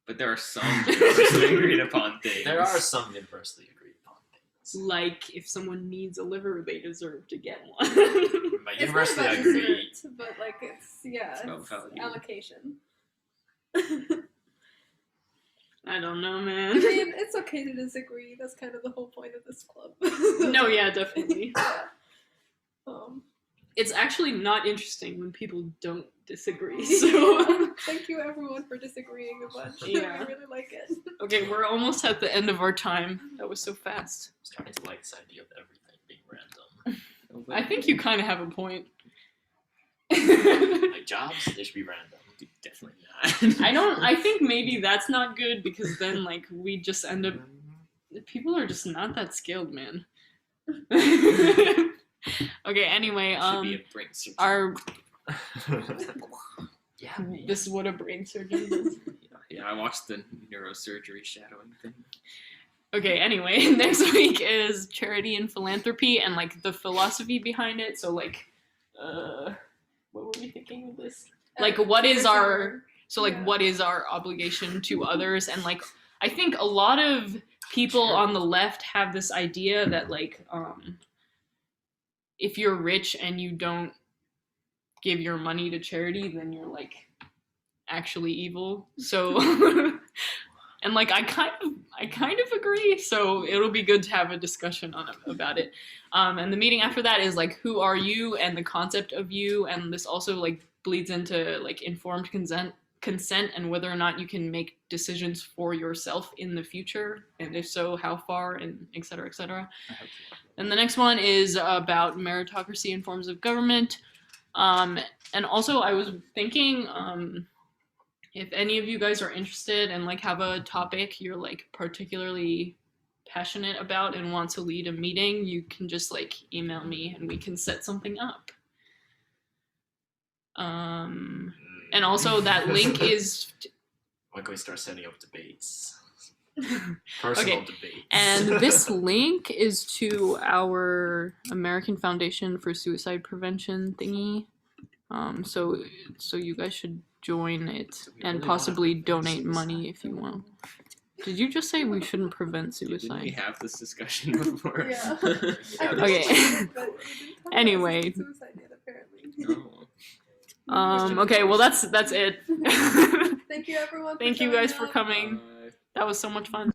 But there are some universally agreed upon things. There are some universally agreed upon things. Like if someone needs a liver, they deserve to get one. By It's not universally about agreed, dessert, but like it's about it's value. allocation. I don't know, I man. mean, it's okay to disagree. That's kind of the whole point of this club. No, yeah, definitely. Yeah. Um, It's actually not interesting when people don't disagree. So, thank you everyone for disagreeing a bunch. Yeah. I really like it. okay, we're almost at the end of our time. That was so fast. I'm starting to like this idea of everything being random. I think you kind of have a point. Like jobs, they should be random. Definitely not. I think maybe that's not good because then like we just end up people are just not that skilled, man. Okay, anyway, Should be a brain surgeon. our Yeah, man. this is what a brain surgeon does. Yeah, I watched the neurosurgery shadowing thing. Okay, anyway, next week is charity and philanthropy and like the philosophy behind it. So like what were we thinking with this? Like what is our Yeah. what is our obligation to others? And like I think a lot of people on the left have this idea that like if you're rich and you don't give your money to charity, then you're like actually evil. So and like I kind of agree. So it'll be good to have a discussion about it. And the meeting after that is like who are you and the concept of you, and this also like bleeds into like informed consent and whether or not you can make decisions for yourself in the future, and if so, how far, and et cetera, et cetera. And the next one is about meritocracy in forms of government. And also I was thinking, if any of you guys are interested and like have a topic you're like particularly passionate about and want to lead a meeting, you can just like email me and we can set something up. And also that link is Why can we start setting up debates? Personal debates. and this link is to our American Foundation for Suicide Prevention thingy. So you guys should join it Do we and really wanna possibly prevent donate money if you want. Did you just say we shouldn't prevent Didn't we suicide? have this discussion before? Yeah. Okay. Anyway. Okay, well that's it. Thank you everyone. Thank you showing guys for up. coming. That was so much fun.